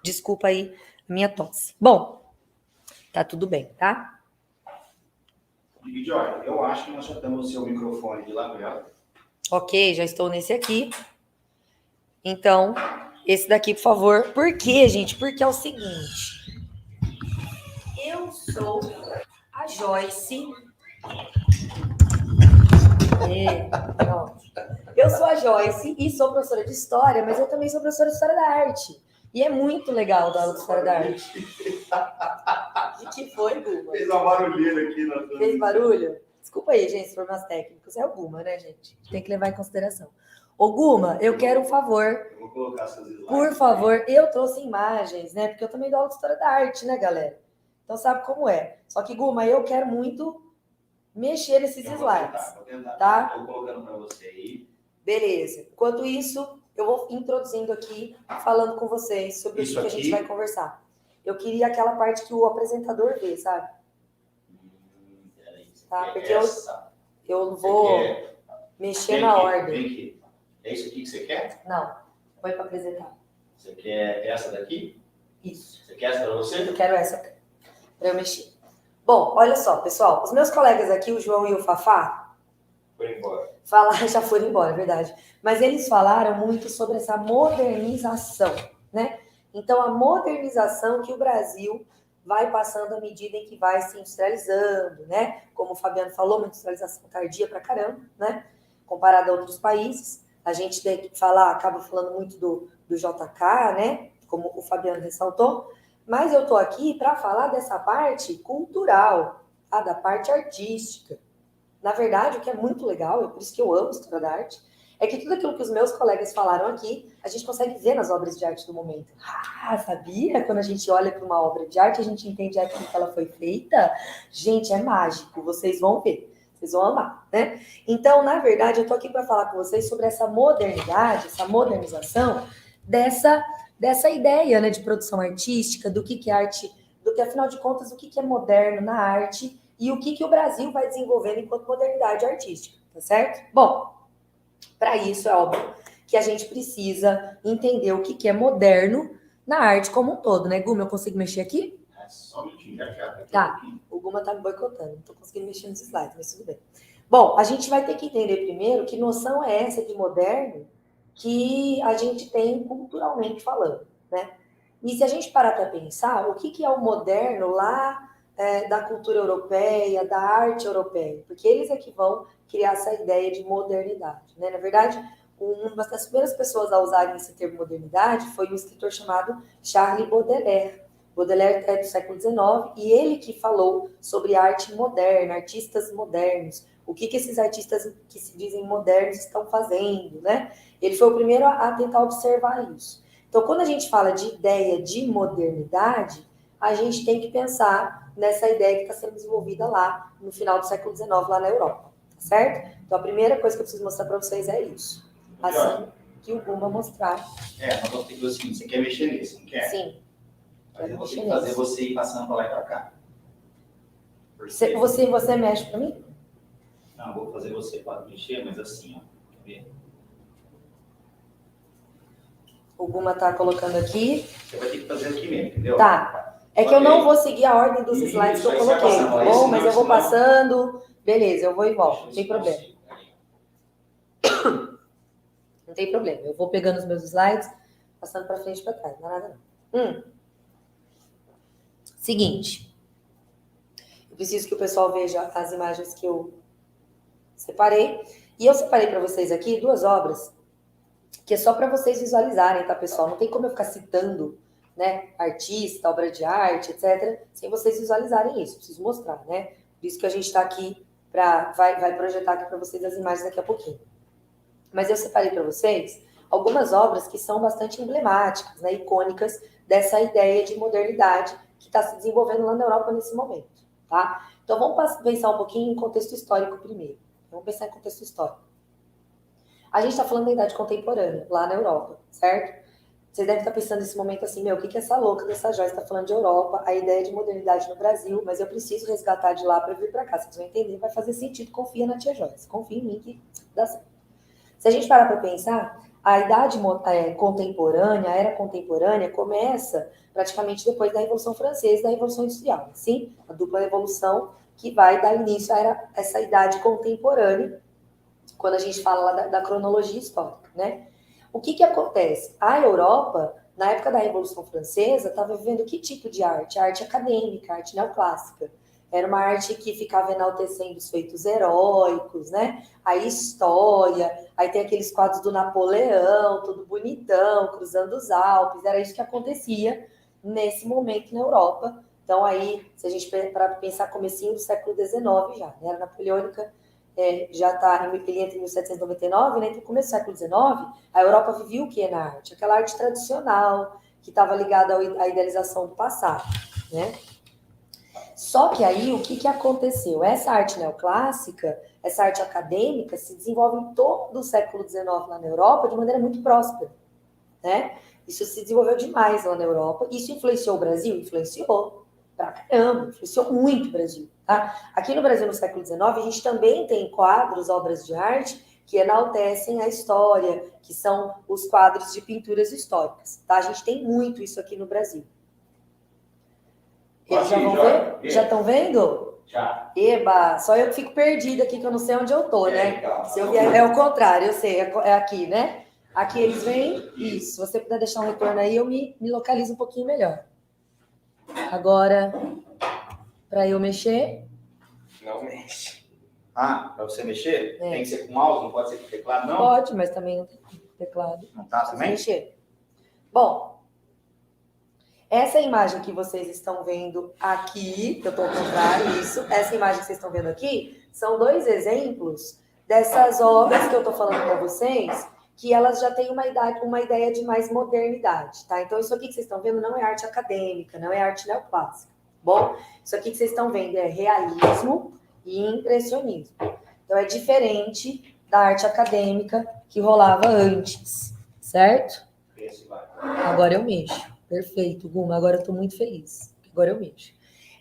Desculpa aí a minha tosse. Bom, tá tudo bem, tá? Olha, eu acho que nós já temos o seu microfone de lapela. Ok, já estou nesse aqui. Então, esse daqui, por favor. Por quê, gente? Porque é o seguinte. Eu sou a Joyce. Eu sou a Joyce e sou professora de História, mas eu também sou professora de História da Arte. E é muito legal dar aula de História da Arte. O que foi, Guma? Fez uma barulheira aqui na frente. Fez barulho? Desculpa aí, gente, os problemas técnicos. É o Guma, né, gente? Tem que levar em consideração. Ô, Guma, eu quero um favor. Eu vou colocar seus slides. Por favor, eu trouxe imagens, né? Porque eu também dou aula de História da Arte, né, galera? Então sabe como é. Só que, Guma, eu quero muito mexer nesses slides. Vou tentar. Tá? Estou colocando para você aí. Beleza. Enquanto isso, eu vou introduzindo aqui, falando com vocês sobre o que a gente vai conversar. Eu queria aquela parte que o apresentador vê, sabe? Tá? Porque eu vou mexer na ordem. Vem aqui. É isso aqui que você quer? Não, põe para apresentar. Você quer essa daqui? Isso. Você quer essa para você? Eu quero essa para eu mexer. Bom, olha só, pessoal. Os meus colegas aqui, o João e o Fafá, já foram embora, é verdade. Mas eles falaram muito sobre essa modernização, né? Então, a modernização que o Brasil vai passando à medida em que vai se industrializando, né? Como o Fabiano falou, uma industrialização tardia pra caramba, né? Comparada a outros países. A gente tem que acaba falando muito do JK, né? Como o Fabiano ressaltou. Mas eu tô aqui para falar dessa parte cultural, tá? Da parte artística. Na verdade, o que é muito legal, é por isso que eu amo História da Arte, é que tudo aquilo que os meus colegas falaram aqui, a gente consegue ver nas obras de arte do momento. Ah, sabia? Quando a gente olha para uma obra de arte, a gente entende aquilo que ela foi feita. Gente, é mágico, vocês vão ver. Vocês vão amar, né? Então, na verdade, eu tô aqui para falar com vocês sobre essa modernidade, essa modernização dessa ideia, né, de produção artística, do que é arte, do que, afinal de contas, o que é moderno na arte e o que o Brasil vai desenvolvendo enquanto modernidade artística, tá certo? Bom, para isso é óbvio que a gente precisa entender o que é moderno na arte como um todo, né, Guma? Eu consigo mexer aqui? É só um minutinho, já. Tá, o Guma tá me boicotando, não tô conseguindo mexer nos slides, mas tudo bem. Bom, a gente vai ter que entender primeiro que noção é essa de moderno que a gente tem culturalmente falando, né? E se a gente parar para pensar, o que é o moderno lá da cultura europeia, da arte europeia? Porque eles é que vão criar essa ideia de modernidade, né? Na verdade, uma das primeiras pessoas a usarem esse termo modernidade foi um escritor chamado Charles Baudelaire. Baudelaire é do século XIX e ele que falou sobre arte moderna, artistas modernos, o que esses artistas que se dizem modernos estão fazendo, né? Ele foi o primeiro a tentar observar isso. Então, quando a gente fala de ideia de modernidade, a gente tem que pensar nessa ideia que está sendo desenvolvida lá no final do século XIX, lá na Europa, tá certo? Então, a primeira coisa que eu preciso mostrar para vocês é isso. assim que o Guma mostrar. Nós vamos ter que fazer o seguinte, você quer mexer nesse, não quer? Sim. Mas eu vou ter que fazer você ir passando para lá e para cá. Porque... Você mexe para mim? Não, vou fazer você para mexer, mas assim, ó. Quer ver? O Guma tá colocando aqui. Você vai ter que fazer aqui mesmo, entendeu? Tá. É que eu não vou seguir a ordem dos slides que eu coloquei, tá bom? Mas eu vou passando. Beleza, eu vou e volto. Não tem problema. Não tem problema. Eu vou pegando os meus slides, passando para frente e para trás. Não é nada não. Seguinte. Eu preciso que o pessoal veja as imagens que eu separei. E eu separei para vocês aqui 2 obras que é só para vocês visualizarem, tá, pessoal? Não tem como eu ficar citando, né, artista, obra de arte, etc., sem vocês visualizarem isso. Preciso mostrar, né? Por isso que a gente está aqui, vai projetar aqui para vocês as imagens daqui a pouquinho. Mas eu separei para vocês algumas obras que são bastante emblemáticas, né, icônicas dessa ideia de modernidade que está se desenvolvendo lá na Europa nesse momento, tá? Então vamos pensar um pouquinho em contexto histórico primeiro. Vamos pensar em contexto histórico. A gente está falando da idade contemporânea, lá na Europa, certo? Vocês devem estar pensando nesse momento assim, meu, o que essa louca dessa Joyce está falando de Europa, a ideia de modernidade no Brasil, mas eu preciso resgatar de lá para vir para cá. Vocês vão entender, vai fazer sentido, confia na tia Joyce, confia em mim que dá certo. Se a gente parar para pensar, a idade contemporânea, a era contemporânea, começa praticamente depois da Revolução Francesa e da Revolução Industrial. Sim, a dupla revolução que vai dar início a essa idade contemporânea, quando a gente fala lá da cronologia histórica, né? O que acontece? A Europa, na época da Revolução Francesa, estava vivendo que tipo de arte? A arte acadêmica, a arte neoclássica. Era uma arte que ficava enaltecendo os feitos heróicos, né? A história, aí tem aqueles quadros do Napoleão, tudo bonitão, cruzando os Alpes. Era isso que acontecia nesse momento na Europa. Então aí, se a gente para pensar comecinho do século XIX já, né? A Era Napoleônica já está entre 1799, né? Então, no começo do século XIX, a Europa vivia o que na arte? Aquela arte tradicional, que estava ligada à idealização do passado, né? Só que aí, o que aconteceu? Essa arte neoclássica, essa arte acadêmica, se desenvolve em todo o século XIX lá na Europa de maneira muito próspera, né? Isso se desenvolveu demais lá na Europa. Isso influenciou o Brasil? Influenciou pra caramba, influenciou muito o Brasil, tá? Aqui no Brasil, no século XIX, a gente também tem quadros, obras de arte que enaltecem a história, que são os quadros de pinturas históricas, tá? A gente tem muito isso aqui no Brasil. Eles já vão ver? Já estão vendo? Já. Eba, só eu que fico perdida aqui, que eu não sei onde eu tô, né? Se eu vier, é o contrário, eu sei, é aqui, né? Aqui eles vêm, isso. Se você puder deixar um retorno aí, eu me localizo um pouquinho melhor. Agora, para eu mexer... Não mexe. Para você mexer? Tem que ser com mouse, não pode ser com teclado, não? Pode, mas também não tem teclado. Não tá também? Mexer. Bom, essa imagem que vocês estão vendo aqui, que eu estou ao contrário, isso, essa imagem que vocês estão vendo aqui, são 2 exemplos dessas obras que eu estou falando para vocês, que elas já têm uma ideia de mais modernidade, tá? Então, isso aqui que vocês estão vendo não é arte acadêmica, não é arte neoclássica, bom? Isso aqui que vocês estão vendo é realismo e impressionismo. Então, é diferente da arte acadêmica que rolava antes, certo? Agora eu mexo. Perfeito, Guma. Agora eu estou muito feliz. Agora eu mexo.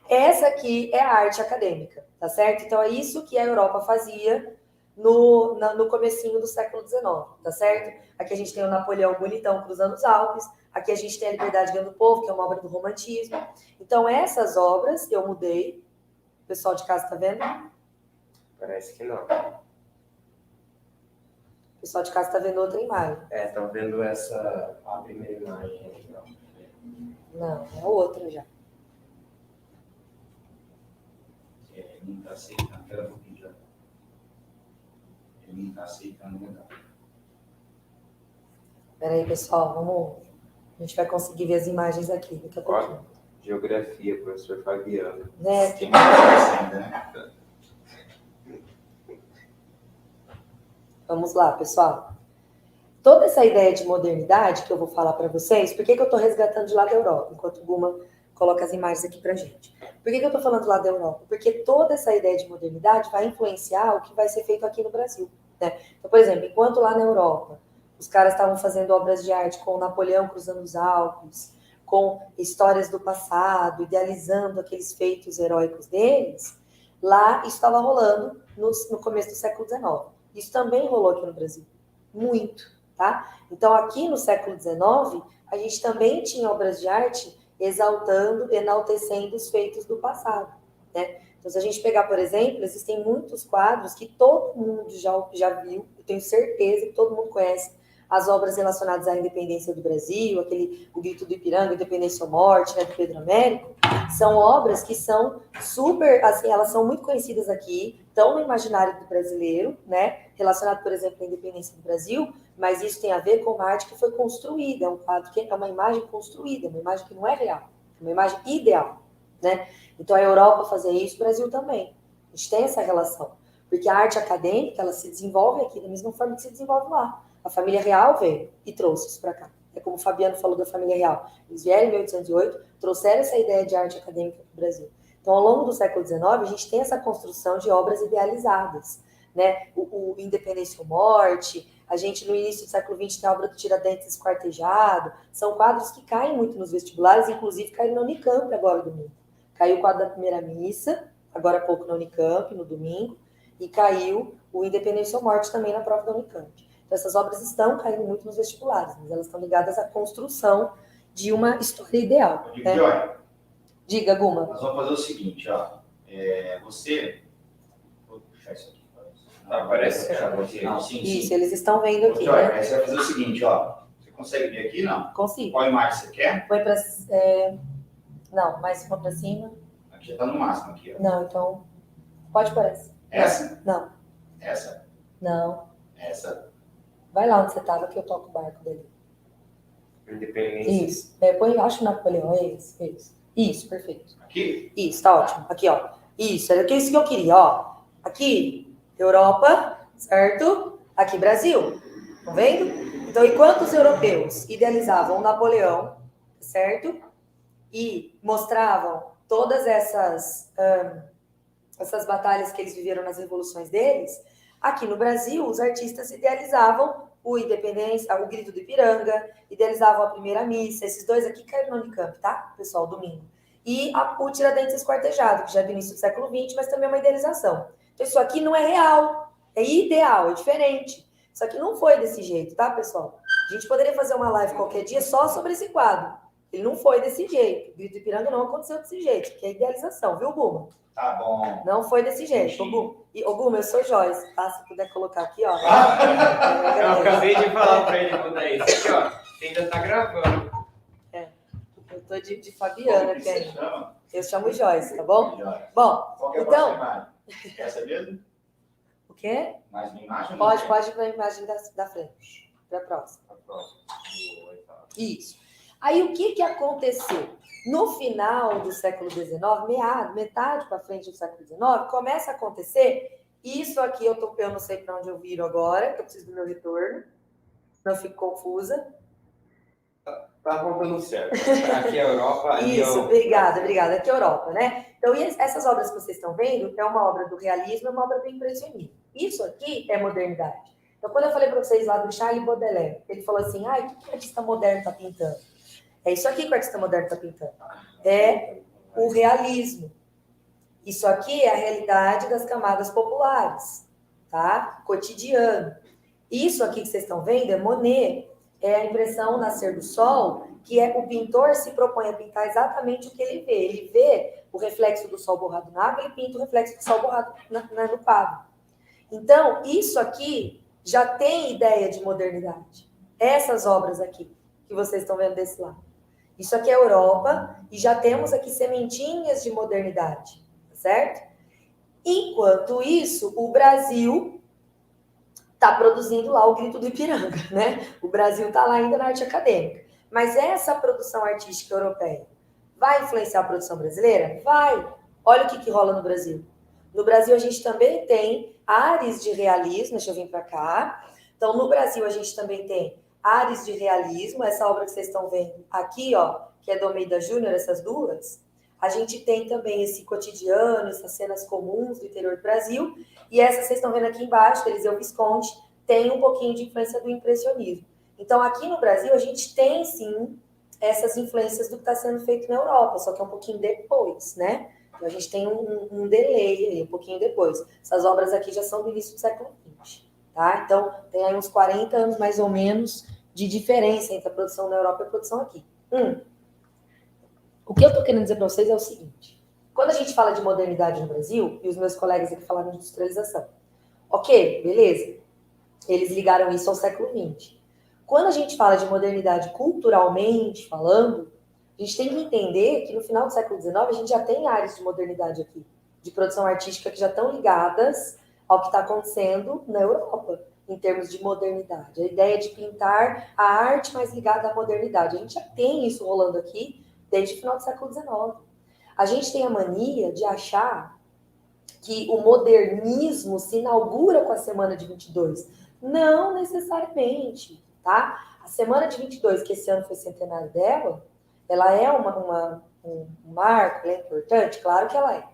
Essa aqui é a arte acadêmica, tá certo? Então, é isso que a Europa fazia no comecinho do século XIX, tá certo? Aqui a gente tem o Napoleão bonitão cruzando os Alpes, aqui a gente tem a Liberdade Ganhando o Povo, que é uma obra do romantismo. Então, essas obras eu mudei. O pessoal de casa tá vendo? Parece que não. O pessoal de casa tá vendo outra imagem. Tá vendo a primeira imagem. Não, é outra já. Ele não tá aceitando. Espera um pouquinho já. Ele não tá aceitando legal. Espera aí, pessoal. Vamos... A gente vai conseguir ver as imagens aqui daqui a pouquinho. Geografia, professor Fabiano. Né? Tem mais ainda, né? Vamos lá, pessoal. Toda essa ideia de modernidade que eu vou falar para vocês, por que eu estou resgatando de lá da Europa, enquanto o Guma coloca as imagens aqui para gente? Por que eu estou falando lá da Europa? Porque toda essa ideia de modernidade vai influenciar o que vai ser feito aqui no Brasil, né? Então, por exemplo, enquanto lá na Europa os caras estavam fazendo obras de arte com Napoleão cruzando os Alpes, com histórias do passado, idealizando aqueles feitos heróicos deles, lá isso estava rolando no começo do século XIX. Isso também rolou aqui no Brasil, muito, tá? Então, aqui no século XIX, a gente também tinha obras de arte exaltando, enaltecendo os feitos do passado, né? Então, se a gente pegar, por exemplo, existem muitos quadros que todo mundo já viu, eu tenho certeza que todo mundo conhece as obras relacionadas à independência do Brasil, O Grito do Ipiranga, Independência ou Morte, né, do Pedro Américo, são obras que são super, assim, elas são muito conhecidas aqui, estão no imaginário do brasileiro, né, relacionado, por exemplo, à independência do Brasil, mas isso tem a ver com uma arte que foi construída, é um quadro que é uma imagem construída, uma imagem que não é real, é uma imagem ideal, né? Então, a Europa fazia isso, o Brasil também. A gente tem essa relação, porque a arte acadêmica, ela se desenvolve aqui da mesma forma que se desenvolve lá. A família real veio e trouxe isso para cá. É como o Fabiano falou da família real. Eles vieram em 1808, trouxeram essa ideia de arte acadêmica para o Brasil. Então, ao longo do século XIX, a gente tem essa construção de obras idealizadas, né? O Independência ou Morte, a gente, no início do século XX, tem a obra do Tiradentes Esquartejado. São quadros que caem muito nos vestibulares, inclusive caíram na Unicamp agora, domingo. Caiu o quadro da Primeira Missa, agora há pouco na Unicamp, no domingo, e caiu o Independência ou Morte também na prova da Unicamp. Então, essas obras estão caindo muito nos vestibulares, mas elas estão ligadas à construção de uma história ideal. Né? Diga, Guma. Nós vamos fazer o seguinte, ó. Você... Vou puxar isso aqui. Parece que não, sim. Isso, eles estão vendo aqui. Joy, né? aí você vai fazer o seguinte, ó. Você consegue ver aqui, não? Consigo. Qual imagem você quer? Põe para... Não, mais uma para cima. Aqui já tá no máximo, aqui, ó. Não, então... Pode pôr essa. Essa? Não. Essa? Não. Essa? Vai lá onde você estava, que eu toco o barco dele. Independência. Isso. Põe, acho Napoleão, é esse. Isso, perfeito. Aqui? Isso, tá ótimo. Aqui, ó. Isso, era isso que eu queria, ó. Aqui, Europa, certo? Aqui, Brasil. Estão vendo? Então, enquanto os europeus idealizavam o Napoleão, certo? E mostravam todas essas batalhas que eles viveram nas revoluções deles, aqui no Brasil, os artistas idealizavam o Independência, o Grito do Ipiranga, idealizavam a Primeira Missa. Esses dois aqui caíram no Unicamp, tá, pessoal, domingo. E o Tiradentes Esquartejado, que já é do início do século XX, mas também é uma idealização. Então, isso aqui não é real, é ideal, é diferente. Isso aqui não foi desse jeito, tá, pessoal? A gente poderia fazer uma live qualquer dia só sobre esse quadro. Ele não foi desse jeito. O Grito do Ipiranga não aconteceu desse jeito, que é idealização, viu, Guma? Tá bom. Não foi desse jeito. Ô, Guma, eu sou Joyce, tá? Se puder colocar aqui, ó. Eu acabei de falar pra ele mudar isso aqui, ó. Você ainda tá gravando. Eu tô de Fabiana aqui ainda. Chama? Eu chamo Joyce, tá bom? Joyce. Bom, Qual que é a então... próxima imagem? Essa mesmo? O quê? Mais uma imagem? Pode ir para a imagem da frente. Para a próxima. A próxima. Isso. Aí, o que aconteceu? No final do século XIX, metade para frente do século XIX, começa a acontecer isso aqui. Eu não sei para onde eu viro agora, que eu preciso do meu retorno. Não fico confusa. Tá apontando certo. Aqui é a Europa. Isso, obrigada. Aqui é a Europa, né? Então, essas obras que vocês estão vendo é uma obra do realismo, é uma obra do impressionismo. Isso aqui é modernidade. Então, quando eu falei para vocês lá do Charles Baudelaire, ele falou assim, o que o artista moderno está pintando? É isso aqui que o artista moderno está pintando. É o realismo. Isso aqui é a realidade das camadas populares, tá? Cotidiano. Isso aqui que vocês estão vendo é Monet, é a impressão Nascer do Sol, que é o pintor se propõe a pintar exatamente o que ele vê. Ele vê o reflexo do sol borrado na água, ele pinta o reflexo do sol borrado no quadro. Então, isso aqui já tem ideia de modernidade. Essas obras aqui, que vocês estão vendo desse lado. Isso aqui é a Europa, e já temos aqui sementinhas de modernidade, certo? Enquanto isso, o Brasil está produzindo lá o Grito do Ipiranga, né? O Brasil está lá ainda na arte acadêmica. Mas essa produção artística europeia vai influenciar a produção brasileira? Vai. Olha o que rola no Brasil. No Brasil, a gente também tem ares de realismo. Deixa eu vir para cá. Então, no Brasil, a gente também tem ares de realismo. Essa obra que vocês estão vendo aqui, ó, que é do Almeida Júnior, essas duas. A gente tem também esse cotidiano, essas cenas comuns do interior do Brasil. E essa vocês estão vendo aqui embaixo, do Eliseu Visconti, tem um pouquinho de influência do impressionismo. Então, aqui no Brasil, a gente tem, sim, essas influências do que está sendo feito na Europa, só que é um pouquinho depois, né? Então, a gente tem um delay aí, um pouquinho depois. Essas obras aqui já são do início do século XX, tá? Então, tem aí uns 40 anos, mais ou menos, de diferença entre a produção na Europa e a produção aqui. O que eu estou querendo dizer para vocês é o seguinte. Quando a gente fala de modernidade no Brasil, e os meus colegas aqui falaram de industrialização, ok, beleza. Eles ligaram isso ao século XX. Quando a gente fala de modernidade culturalmente falando, a gente tem que entender que no final do século XIX a gente já tem áreas de modernidade aqui, de produção artística que já estão ligadas ao que está acontecendo na Europa, em termos de modernidade. A ideia de pintar a arte mais ligada à modernidade. A gente já tem isso rolando aqui desde o final do século XIX. A gente tem a mania de achar que o modernismo se inaugura com a Semana de 22. Não necessariamente, tá? A Semana de 22, que esse ano foi centenário dela, ela é um marco, ela é importante? Claro que ela é.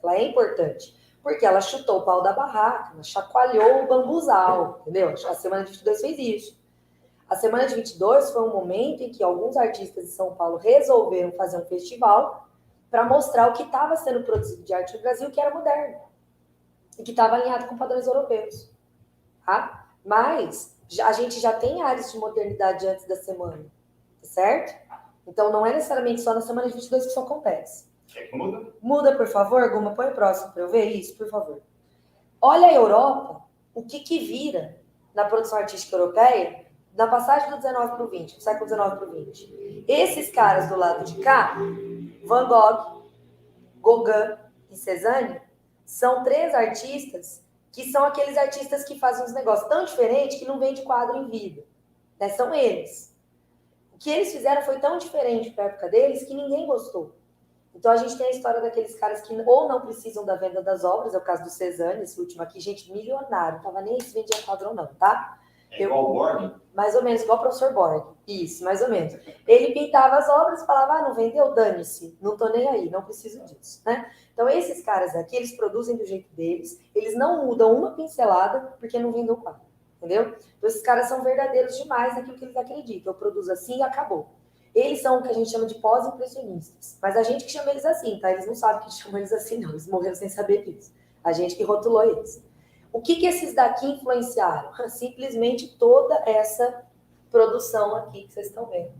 Ela é importante, porque ela chutou o pau da barraca, ela chacoalhou o bambuzal, entendeu? A Semana de 22 fez isso. A Semana de 22 foi um momento em que alguns artistas de São Paulo resolveram fazer um festival para mostrar o que estava sendo produzido de arte no Brasil, que era moderno e que estava alinhado com padrões europeus, tá? Mas a gente já tem áreas de modernidade antes da semana, certo? Então não é necessariamente só na Semana de 22 que isso acontece. Quer que muda? Muda, por favor, Guma, põe o próximo para eu ver isso, por favor. Olha a Europa, o que vira na produção artística europeia na passagem do 19 para o 20, do século 19 para o 20. Esses caras do lado de cá, Van Gogh, Gauguin e Cézanne, são 3 artistas que são aqueles artistas que fazem uns negócios tão diferentes que não vende quadro em vida. Né? São eles. O que eles fizeram foi tão diferente para a época deles que ninguém gostou. Então, a gente tem a história daqueles caras que ou não precisam da venda das obras, é o caso do Cézanne, esse último aqui, gente, milionário, não estava nem se vendia quadro ou não, tá? É igual o Borg? Mais ou menos, igual o professor Borg. Isso, mais ou menos. Ele pintava as obras e falava, não vendeu, dane-se, não tô nem aí, não preciso disso, né? Então, esses caras aqui, eles produzem do jeito deles, eles não mudam uma pincelada porque não vendeu o quadro, entendeu? Então, esses caras são verdadeiros demais naquilo que eles acreditam. Eu produzo assim e acabou. Eles são o que a gente chama de pós-impressionistas. Mas a gente que chama eles assim, tá? Eles não sabem que chama eles assim, não. Eles morreram sem saber disso. A gente que rotulou eles. O que esses daqui influenciaram? Simplesmente toda essa produção aqui que vocês estão vendo.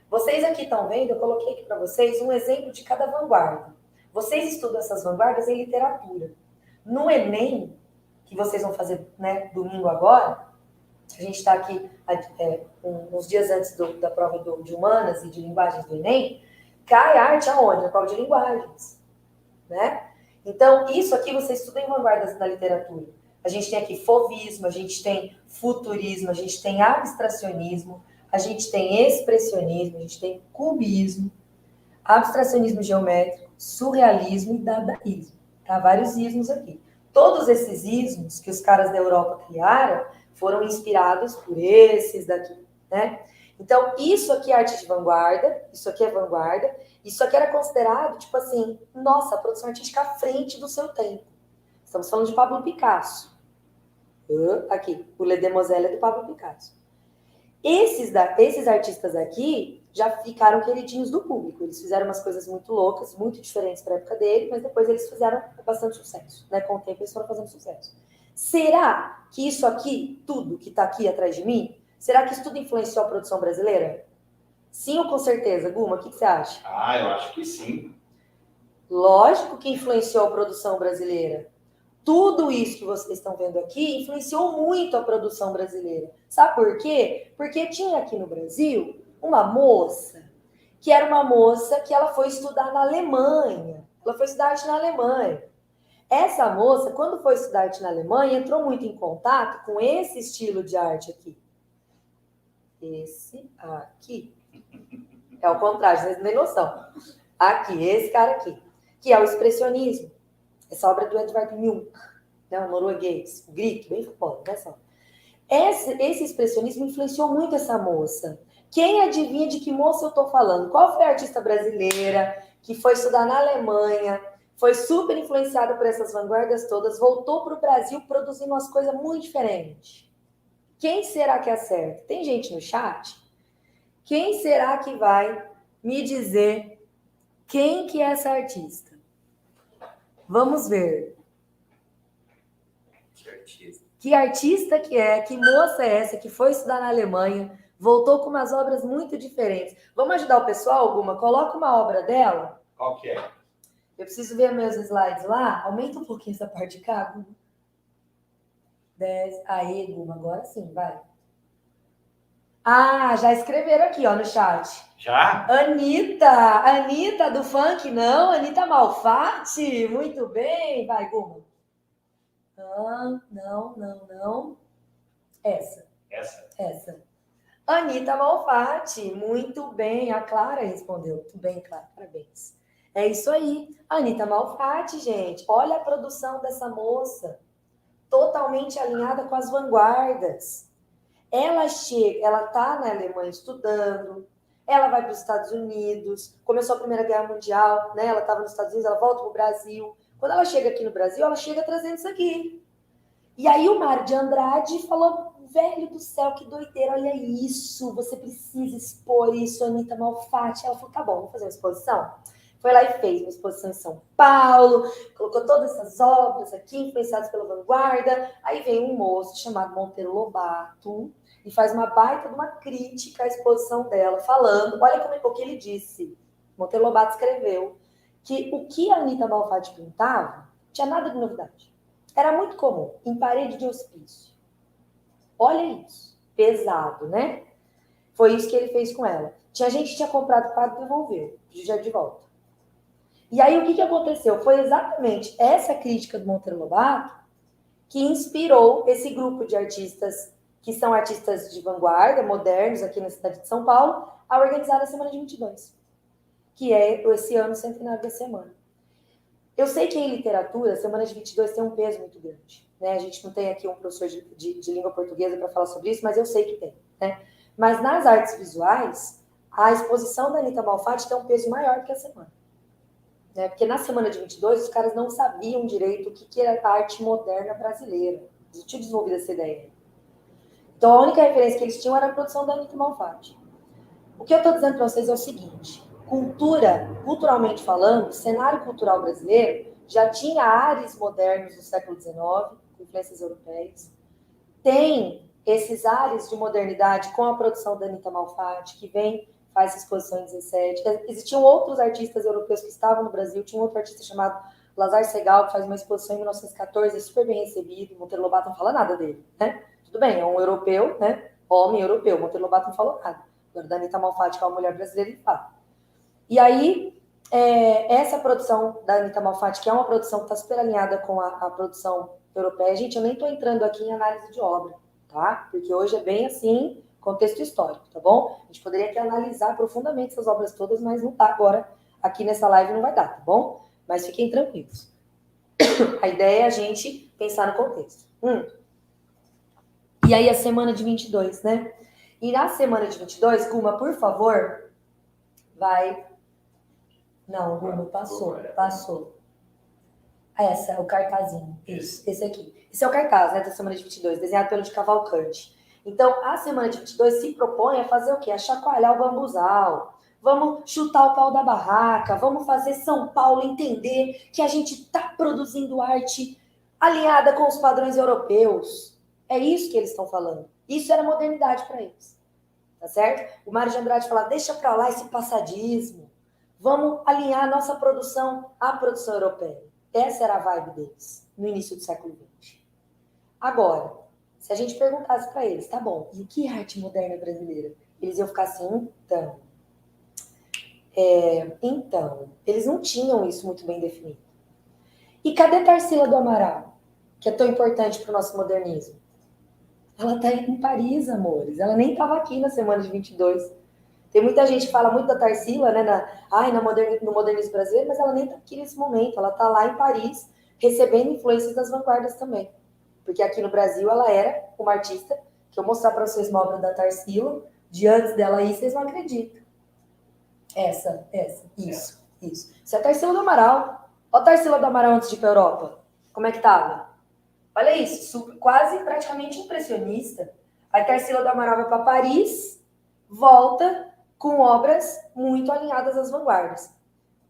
Vocês aqui estão vendo, eu coloquei aqui para vocês um exemplo de cada vanguarda. Vocês estudam essas vanguardas em literatura. No Enem, que vocês vão fazer, né, domingo agora, a gente está aqui uns dias antes da prova de humanas e de linguagens do Enem, cai arte aonde? Na prova de linguagens, né? Então, isso aqui você estuda em vanguardas na literatura. A gente tem aqui fauvismo, a gente tem futurismo, a gente tem abstracionismo, a gente tem expressionismo, a gente tem cubismo, abstracionismo geométrico, surrealismo e dadaísmo. Tá? Vários ismos aqui. Todos esses ismos que os caras da Europa criaram foram inspirados por esses daqui, né? Então, isso aqui é arte de vanguarda, isso aqui é vanguarda, isso aqui era considerado, tipo assim, nossa, a produção artística à frente do seu tempo. Estamos falando de Pablo Picasso. Aqui, o Le Demoiselle é do Pablo Picasso. Esses artistas aqui já ficaram queridinhos do público. Eles fizeram umas coisas muito loucas, muito diferentes para a época dele, mas depois eles fizeram bastante sucesso, né? Com o tempo eles foram fazendo sucesso. Será que isso aqui, tudo que está aqui atrás de mim, será que isso tudo influenciou a produção brasileira? Sim ou com certeza? Guma, o que você acha? Eu acho que sim. Lógico que influenciou a produção brasileira. Tudo isso que vocês estão vendo aqui influenciou muito a produção brasileira. Sabe por quê? Porque tinha aqui no Brasil uma moça, que era uma moça que ela foi estudar na Alemanha. Ela foi estudar arte na Alemanha. Essa moça, quando foi estudar arte na Alemanha, entrou muito em contato com esse estilo de arte aqui. Esse aqui. É o contrário, vocês não têm noção. Aqui, esse cara aqui. Que é o expressionismo. Essa obra é do Edvard Munch, né, o norueguês, o grito, bem famoso, né, só. Esse expressionismo influenciou muito essa moça. Quem adivinha de que moça eu estou falando? Qual foi a artista brasileira que foi estudar na Alemanha, foi super influenciada por essas vanguardas todas, voltou para o Brasil produzindo umas coisas muito diferentes? Quem será que acerta? Tem gente no chat? Quem será que vai me dizer quem que é essa artista? Vamos ver. Que artista que é? Que moça é essa que foi estudar na Alemanha, voltou com umas obras muito diferentes? Vamos ajudar o pessoal, alguma? Coloca uma obra dela. Qual que é? Eu preciso ver meus slides lá. Aumenta um pouquinho essa parte de cá, Guma. 10. Aí, Guma, agora sim, vai. Ah, já escreveram aqui, ó, no chat. Já? Anitta do funk, não. Anitta Malfatti. Muito bem. Vai, Guma. Não. Essa. Anitta Malfatti. Muito bem. A Clara respondeu. Muito bem, Clara. Parabéns. É isso aí. Anitta Malfatti, gente. Olha a produção dessa moça. Totalmente alinhada com as vanguardas. Ela tá na Alemanha estudando, ela vai para os Estados Unidos, começou a Primeira Guerra Mundial, né? Ela estava nos Estados Unidos, ela volta para o Brasil. Quando ela chega aqui no Brasil, ela chega trazendo isso aqui. E aí o Mário de Andrade falou, velho do céu, que doideira, olha isso, você precisa expor isso, Anitta Malfatti. Ela falou, tá bom, vamos fazer uma exposição? Foi lá e fez uma exposição em São Paulo, colocou todas essas obras aqui, influenciadas pela vanguarda. Aí vem um moço chamado Monteiro Lobato e faz uma baita de uma crítica à exposição dela, falando, olha como é que ele disse, Monteiro Lobato escreveu, que o que a Anitta Malfatti pintava tinha nada de novidade. Era muito comum, em parede de hospício. Olha isso, pesado, né? Foi isso que ele fez com ela. Tinha gente que tinha comprado quadro e devolveu, já de volta. E aí, o que aconteceu? Foi exatamente essa crítica do Monteiro Lobato que inspirou esse grupo de artistas, que são artistas de vanguarda, modernos, aqui na cidade de São Paulo, a organizar a Semana de 22, que é esse ano centenário da semana. Eu sei que em literatura, a Semana de 22 tem um peso muito grande, né? A gente não tem aqui um professor de língua portuguesa para falar sobre isso, mas eu sei que tem, né? Mas nas artes visuais, a exposição da Anitta Malfatti tem um peso maior que a semana. Né? Porque na Semana de 22, os caras não sabiam direito o que era a arte moderna brasileira. Eles tinham desenvolvido essa ideia. Então, a única referência que eles tinham era a produção da Anitta Malfatti. O que eu estou dizendo para vocês é o seguinte, culturalmente falando, o cenário cultural brasileiro já tinha ares modernos do século XIX, com influências europeias. Tem esses ares de modernidade com a produção da Anitta Malfatti, que faz exposição em 17. Existiam outros artistas europeus que estavam no Brasil. Tinha um outro artista chamado Lazar Segal, que faz uma exposição em 1914, é super bem recebido. Monteiro Lobato não fala nada dele, né? Tudo bem, é um europeu, né? Homem europeu. Monteiro Lobato não falou nada. Agora, da Anitta Malfatti, que é uma mulher brasileira, ele fala. E aí, essa produção da Anitta Malfatti, que é uma produção que está super alinhada com a produção europeia, gente, eu nem estou entrando aqui em análise de obra, tá? Porque hoje é bem assim, contexto histórico, tá bom? A gente poderia aqui analisar profundamente essas obras todas, mas não tá agora, aqui nessa live não vai dar, tá bom? Mas fiquem tranquilos. A ideia é a gente pensar no contexto. E aí a semana de 22, né? E na semana de 22, Guma, por favor, vai... Não, Guma, passou. Essa, é o cartazinho. Isso, esse aqui. Esse é o cartaz, né, da semana de 22, desenhado pelo de Cavalcante. Então, a semana de 22 se propõe a fazer o quê? A chacoalhar o bambuzal. Vamos chutar o pau da barraca. Vamos fazer São Paulo entender que a gente está produzindo arte alinhada com os padrões europeus. É isso que eles estão falando. Isso era modernidade para eles. Tá certo? O Mário de Andrade fala, deixa para lá esse passadismo. Vamos alinhar a nossa produção à produção europeia. Essa era a vibe deles, no início do século XX. Agora, se a gente perguntasse para eles, tá bom, e que arte moderna brasileira? Eles iam ficar assim, então, eles não tinham isso muito bem definido. E cadê Tarsila do Amaral, que é tão importante para o nosso modernismo? Ela está em Paris, amores. Ela nem estava aqui na semana de 22. Tem muita gente que fala muito da Tarsila, né, no modernismo brasileiro, mas ela nem está aqui nesse momento. Ela está lá em Paris, recebendo influências das vanguardas também. Porque aqui no Brasil ela era uma artista, que eu mostrar para vocês uma obra da Tarsila, de antes dela aí, vocês não acreditam. Isso. Isso é a Tarsila do Amaral. Olha a Tarsila do Amaral antes de ir para a Europa. Como é que tava? Olha isso, quase praticamente impressionista. A Tarsila do Amaral vai para Paris, volta com obras muito alinhadas às vanguardas.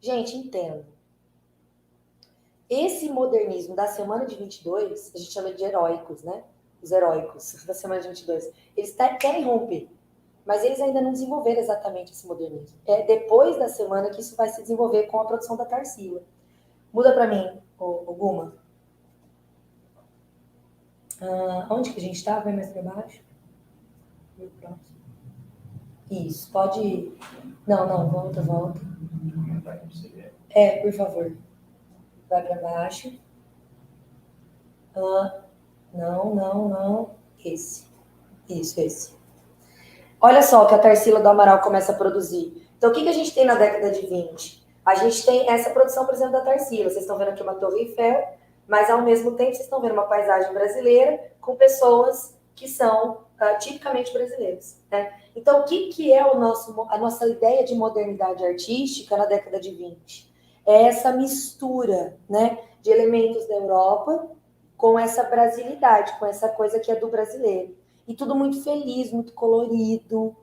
Gente, entenda. Esse modernismo da semana de 22, a gente chama de heróicos, né? Os heróicos da semana de 22. Eles querem romper, mas eles ainda não desenvolveram exatamente esse modernismo. É depois da semana que isso vai se desenvolver com a produção da Tarsila. Muda para mim, o Guma. Onde que a gente está? Vai mais para baixo? Isso, pode ir. Não, volta. Por favor. Vai para baixo. Não. Esse. Isso, esse. Olha só o que a Tarsila do Amaral começa a produzir. Então, o que a gente tem na década de 20? A gente tem essa produção, por exemplo, da Tarsila. Vocês estão vendo aqui uma Torre Eiffel, mas, ao mesmo tempo, vocês estão vendo uma paisagem brasileira com pessoas que são tipicamente brasileiras, né? Então, o que é a nossa ideia de modernidade artística na década de 20? É essa mistura, né, de elementos da Europa com essa brasilidade, com essa coisa que é do brasileiro. E tudo muito feliz, muito colorido,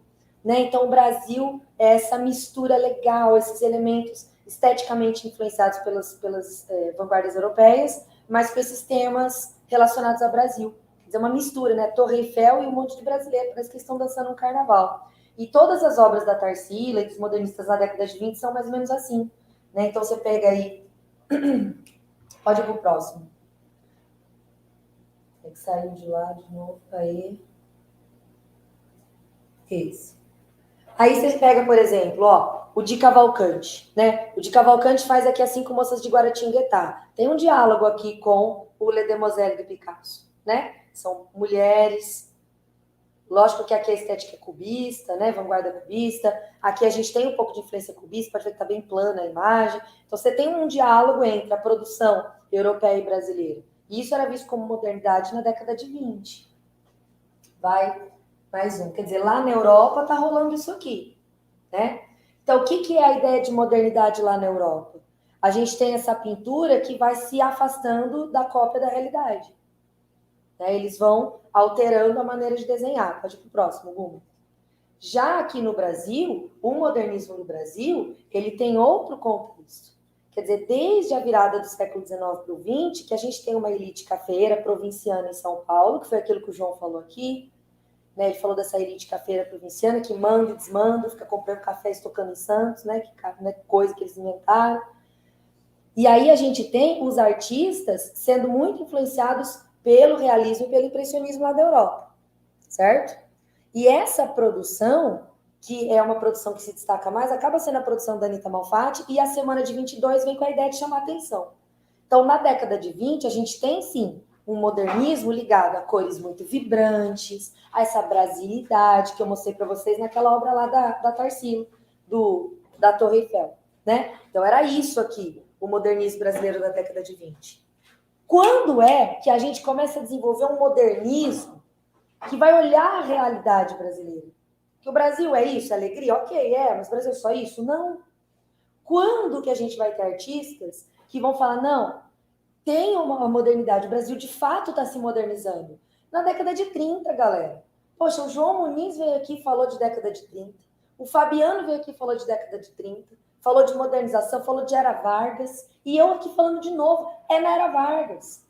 né? Então, o Brasil é essa mistura legal, esses elementos esteticamente influenciados pelas vanguardas europeias, mas com esses temas relacionados ao Brasil. Quer dizer, uma mistura, né? Torre Eiffel e um monte de brasileiro, parece que estão dançando um carnaval. E todas as obras da Tarsila e dos modernistas na década de 20 são mais ou menos assim, né? Então, você pega aí... Pode ir pro próximo. Tem que sair de lá de novo. Aí. Esse. Aí você pega, por exemplo, o Di Cavalcanti, né? O Di Cavalcanti faz aqui as 5 moças de Guaratinguetá. Tem um diálogo aqui com o Le Demoiselle do Picasso, né? São mulheres. Lógico que aqui a estética é cubista, né? Vanguarda cubista. Aqui a gente tem um pouco de influência cubista, pode ver que tá bem plana a imagem. Então você tem um diálogo entre a produção europeia e brasileira. E isso era visto como modernidade na década de 20. Vai, mais um. Quer dizer, lá na Europa tá rolando isso aqui, né? Então, o que é a ideia de modernidade lá na Europa? A gente tem essa pintura que vai se afastando da cópia da realidade. Né? Eles vão alterando a maneira de desenhar. Pode ir para o próximo, Guma. Já aqui no Brasil, o modernismo no Brasil, ele tem outro contexto. Quer dizer, desde a virada do século XIX para o XX, que a gente tem uma elite cafeira provinciana em São Paulo, que foi aquilo que o João falou aqui, né? Ele falou dessa elite cafeira provinciana que manda e desmanda, fica comprando café estocando em Santos, né? Coisa que eles inventaram. E aí a gente tem os artistas sendo muito influenciados pelo realismo e pelo impressionismo lá da Europa, certo? E essa produção, que é uma produção que se destaca mais, acaba sendo a produção da Anita Malfatti, e a semana de 22 vem com a ideia de chamar atenção. Então, na década de 20, a gente tem, sim, um modernismo ligado a cores muito vibrantes, a essa brasilidade que eu mostrei para vocês naquela obra lá da Tarsila, da Torre Eiffel, né? Então, era isso aqui, o modernismo brasileiro da década de 20. Quando é que a gente começa a desenvolver um modernismo que vai olhar a realidade brasileira? Que o Brasil é isso, é alegria? Ok, mas o Brasil é só isso? Não. Quando que a gente vai ter artistas que vão falar, não, tem uma modernidade, o Brasil de fato está se modernizando? Na década de 30, galera. Poxa, o João Muniz veio aqui e falou de década de 30. O Fabiano veio aqui e falou de década de 30. Falou de modernização, falou de Era Vargas. E eu aqui falando de novo, é na Era Vargas.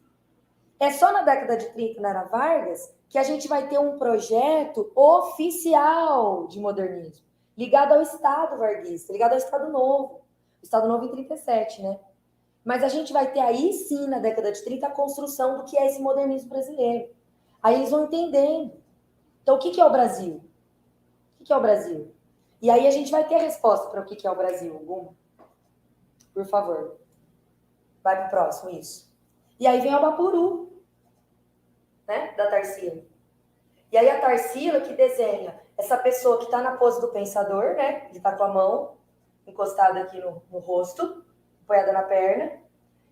É só na década de 30, na Era Vargas, que a gente vai ter um projeto oficial de modernismo, ligado ao Estado varguista, ligado ao Estado Novo. O Estado Novo em 37, né? Mas a gente vai ter aí, sim, na década de 30, a construção do que é esse modernismo brasileiro. Aí eles vão entendendo. Então, o que é o Brasil? O que é o Brasil? E aí a gente vai ter a resposta para o que é o Brasil. Guma, por favor. Vai para o próximo, isso. E aí vem o Bapuru, né, da Tarsila. E aí a Tarsila que desenha essa pessoa que está na pose do pensador, né? Ele está com a mão encostada aqui no rosto, apoiada na perna.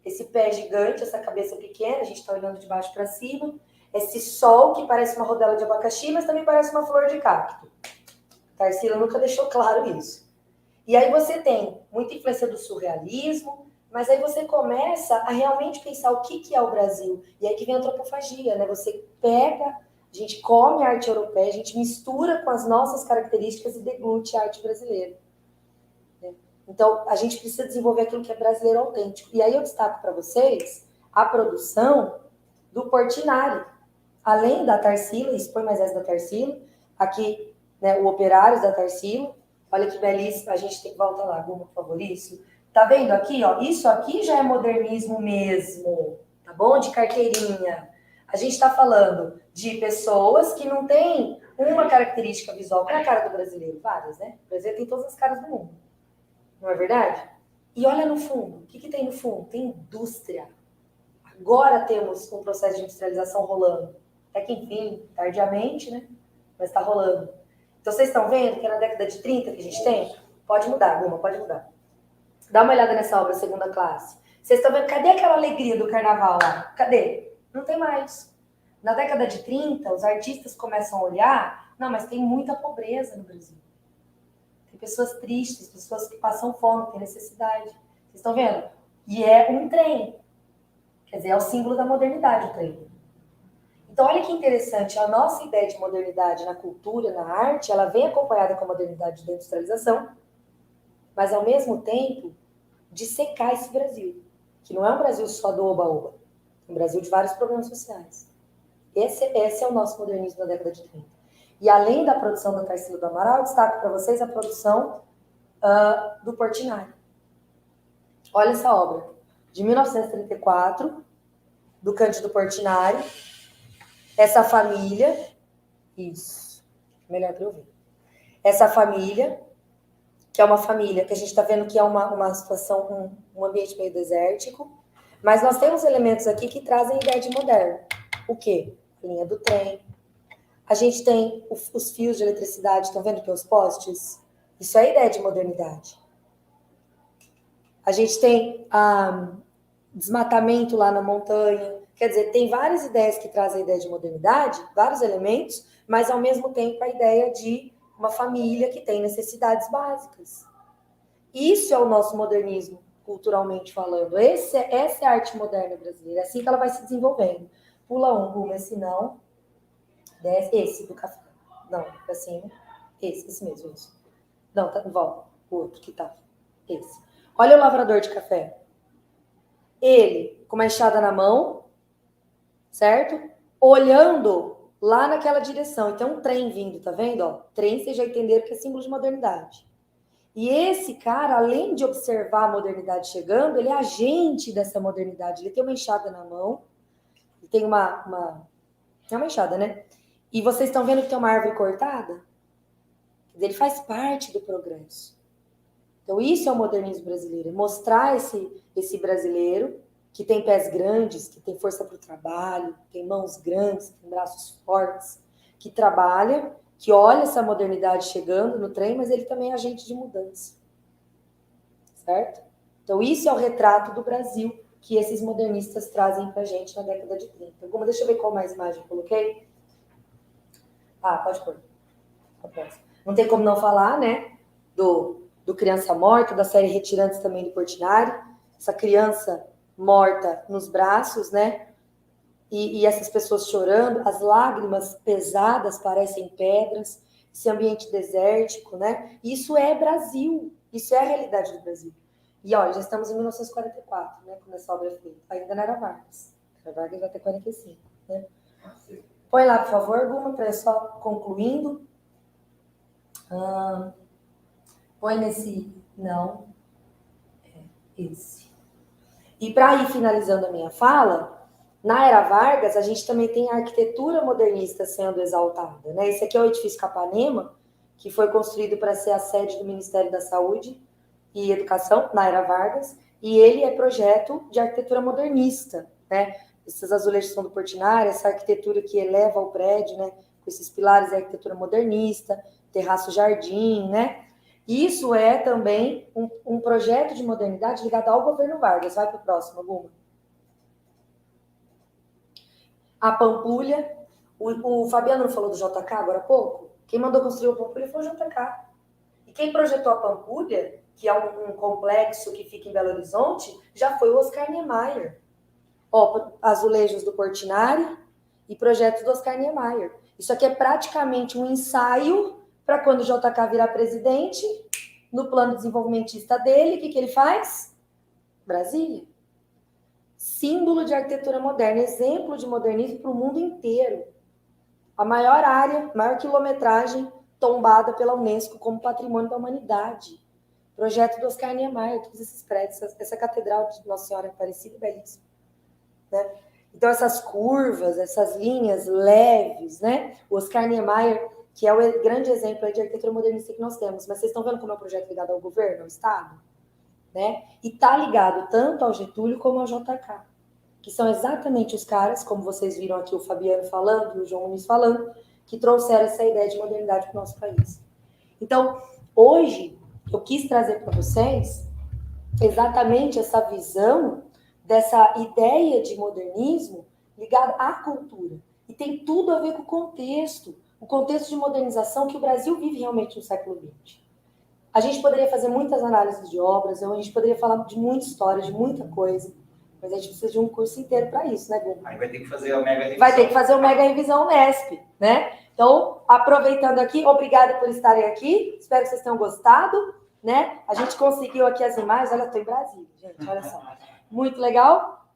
Esse pé gigante, essa cabeça pequena, a gente está olhando de baixo para cima. Esse sol que parece uma rodela de abacaxi, mas também parece uma flor de cacto. Tarsila nunca deixou claro isso. E aí você tem muita influência do surrealismo, mas aí você começa a realmente pensar o que é o Brasil. E aí que vem a antropofagia, né? Você pega A gente come a arte europeia, a gente mistura com as nossas características e deglute a arte brasileira. Então, a gente precisa desenvolver aquilo que é brasileiro autêntico. E aí eu destaco para vocês a produção do Portinari. Além da Tarsila, isso põe mais essa da Tarsila, aqui, né, o Operários da Tarsila. Olha que belíssimo, a gente tem que voltar lá, Guma, por favor, isso. Tá vendo aqui, ó? Isso aqui já é modernismo mesmo, tá bom? De carteirinha. A gente está falando de pessoas que não têm uma característica visual. Qual é a cara do brasileiro? Várias, né? O brasileiro tem todas as caras do mundo. Não é verdade? E olha no fundo. O que tem no fundo? Tem indústria. Agora temos um processo de industrialização rolando. Até que, enfim, tardiamente, né? Mas está rolando. Então, vocês estão vendo que é na década de 30 que a gente tem? Pode mudar, Guma, pode mudar. Dá uma olhada nessa obra Segunda Classe. Vocês estão vendo? Cadê aquela alegria do carnaval lá? Cadê? Não tem mais. Na década de 30, os artistas começam a olhar, não, mas tem muita pobreza no Brasil. Tem pessoas tristes, pessoas que passam fome, têm necessidade. Vocês estão vendo? E é um trem. Quer dizer, é o símbolo da modernidade, o trem. Então, olha que interessante, a nossa ideia de modernidade na cultura, na arte, ela vem acompanhada com a modernidade da industrialização, mas, ao mesmo tempo, de secar esse Brasil, que não é um Brasil só do oba-oba. Um Brasil de vários problemas sociais. Esse é o nosso modernismo da década de 30. E além da produção da Tarsila do Amaral, eu destaco para vocês a produção do Portinari. Olha essa obra, de 1934, do Cândido Portinari. Essa família, isso, melhor para eu ver. Essa família, que é uma família que a gente está vendo que é uma situação, um ambiente meio desértico, mas nós temos elementos aqui que trazem ideia de moderno. O quê? A linha do trem. A gente tem os fios de eletricidade, estão vendo que os postes? Isso é ideia de modernidade. A gente tem desmatamento lá na montanha. Quer dizer, tem várias ideias que trazem a ideia de modernidade, vários elementos, mas ao mesmo tempo a ideia de uma família que tem necessidades básicas. Isso é o nosso modernismo, culturalmente falando. Essa é a arte moderna brasileira, é assim que ela vai se desenvolvendo. Pula um, Guma, esse não. Desce, esse do café. Não, pra cima. Esse mesmo, isso. Não, tá, volta. O outro que tá. Esse. Olha o lavrador de café. Ele, com uma enxada na mão, certo? Olhando lá naquela direção. E tem um trem vindo, tá vendo? Ó, trem, vocês já entenderam que é símbolo de modernidade. E esse cara, além de observar a modernidade chegando, ele é agente dessa modernidade. Ele tem uma enxada na mão, ele tem uma enxada, né? E vocês estão vendo que tem uma árvore cortada? Ele faz parte do progresso. Então, isso é o modernismo brasileiro. É mostrar esse brasileiro que tem pés grandes, que tem força para o trabalho, tem mãos grandes, tem braços fortes, que trabalha, que olha essa modernidade chegando no trem, mas ele também é agente de mudança. Certo? Então, isso é o retrato do Brasil que esses modernistas trazem para a gente na década de 30. Alguma, deixa eu ver qual mais imagem eu coloquei. Pode pôr. Não tem como não falar, né? Do Criança Morta, da série Retirantes também do Portinari. Essa criança morta nos braços, né? E essas pessoas chorando, as lágrimas pesadas parecem pedras, esse ambiente desértico, né? Isso é Brasil, isso é a realidade do Brasil. E olha, já estamos em 1944, né? Quando essa obra é feita. Ainda não era Vargas. A Vargas vai ter 45, né? Põe lá, por favor, Guma, para eu só concluindo. Põe nesse... Não. Esse. E para ir finalizando a minha fala, na Era Vargas, a gente também tem a arquitetura modernista sendo exaltada, né? Esse aqui é o edifício Capanema, que foi construído para ser a sede do Ministério da Saúde e Educação, na Era Vargas, e ele é projeto de arquitetura modernista, né? Esses azulejos são do Portinari, essa arquitetura que eleva o prédio, né? Com esses pilares é arquitetura modernista, terraço-jardim, né? Isso é também um projeto de modernidade ligado ao governo Vargas. Vai para o próximo, Guma. A Pampulha. O Fabiano não falou do JK agora há pouco? Quem mandou construir a Pampulha foi o JK. E quem projetou a Pampulha, que é um complexo que fica em Belo Horizonte, já foi o Oscar Niemeyer. Azulejos do Portinari e projetos do Oscar Niemeyer. Isso aqui é praticamente um ensaio para quando o JK virar presidente, no plano desenvolvimentista dele, o que ele faz? Brasília. Símbolo de arquitetura moderna, exemplo de modernismo para o mundo inteiro. A maior área, maior quilometragem tombada pela Unesco como patrimônio da humanidade. Projeto do Oscar Niemeyer, todos esses prédios, essa catedral de Nossa Senhora Aparecida, belíssima. Né? Então, essas curvas, essas linhas leves, né? O Oscar Niemeyer, que é o grande exemplo de arquitetura modernista que nós temos. Mas vocês estão vendo como é um projeto ligado ao governo, ao Estado? Né? E está ligado tanto ao Getúlio como ao JK, que são exatamente os caras, como vocês viram aqui o Fabiano falando, o João Muniz falando, que trouxeram essa ideia de modernidade para o nosso país. Então, hoje, eu quis trazer para vocês exatamente essa visão dessa ideia de modernismo ligada à cultura. E tem tudo a ver com o contexto de modernização que o Brasil vive realmente no século XX. A gente poderia fazer muitas análises de obras, a gente poderia falar de muita história, de muita coisa, mas a gente precisa de um curso inteiro para isso, né, Gu? Aí vai ter que fazer a mega revisão. Vai ter que fazer o Mega Revisão Unesp, né? Então, aproveitando aqui, obrigada por estarem aqui, espero que vocês tenham gostado, né? A gente conseguiu aqui as imagens, olha, estou em Brasília, gente, olha só. Muito legal.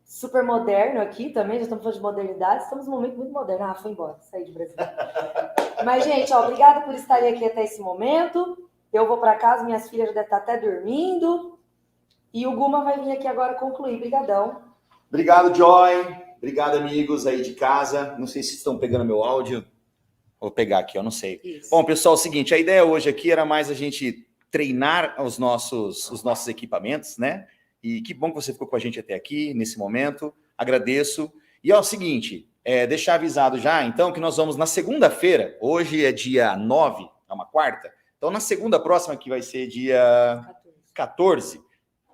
Super moderno aqui também, já estamos falando de modernidade, estamos num momento muito moderno. Ah, foi embora, saí de Brasília. Mas, gente, ó, obrigada por estarem aqui até esse momento. Eu vou para casa, minhas filhas já devem estar até dormindo. E o Guma vai vir aqui agora concluir. Obrigadão. Obrigado, Joy. Obrigado, amigos aí de casa. Não sei se estão pegando meu áudio. Vou pegar aqui, eu não sei. Isso. Bom, pessoal, é o seguinte, a ideia hoje aqui era mais a gente treinar os nossos equipamentos, né? E que bom que você ficou com a gente até aqui, nesse momento. Agradeço. E é o seguinte, deixar avisado já, então, que nós vamos na segunda-feira, hoje é dia 9, é uma quarta, então na segunda próxima, que vai ser dia 14,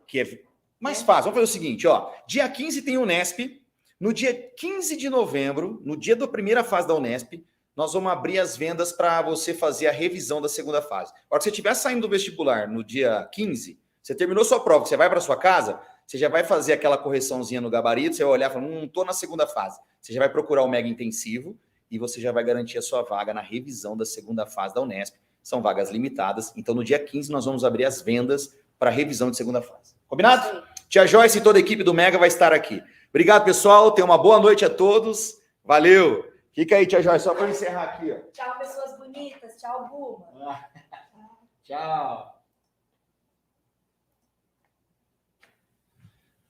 que é mais fácil. Vamos fazer o seguinte, ó, dia 15 tem o Unesp, no dia 15 de novembro, no dia da primeira fase da Unesp, nós vamos abrir as vendas para você fazer a revisão da segunda fase. A hora que você estiver saindo do vestibular no dia 15, você terminou sua prova, você vai para sua casa, você já vai fazer aquela correçãozinha no gabarito, você vai olhar e falar, não estou na segunda fase. Você já vai procurar o mega intensivo e você já vai garantir a sua vaga na revisão da segunda fase da Unesp. São vagas limitadas, então no dia 15 nós vamos abrir as vendas para a revisão de segunda fase. Combinado? Sim. Tia Joyce e toda a equipe do Mega vai estar aqui. Obrigado, pessoal. Tenha uma boa noite a todos. Valeu. Fica aí, Tia Joyce, só para encerrar aqui. Ó. Tchau, pessoas bonitas. Tchau, Guma. Tchau.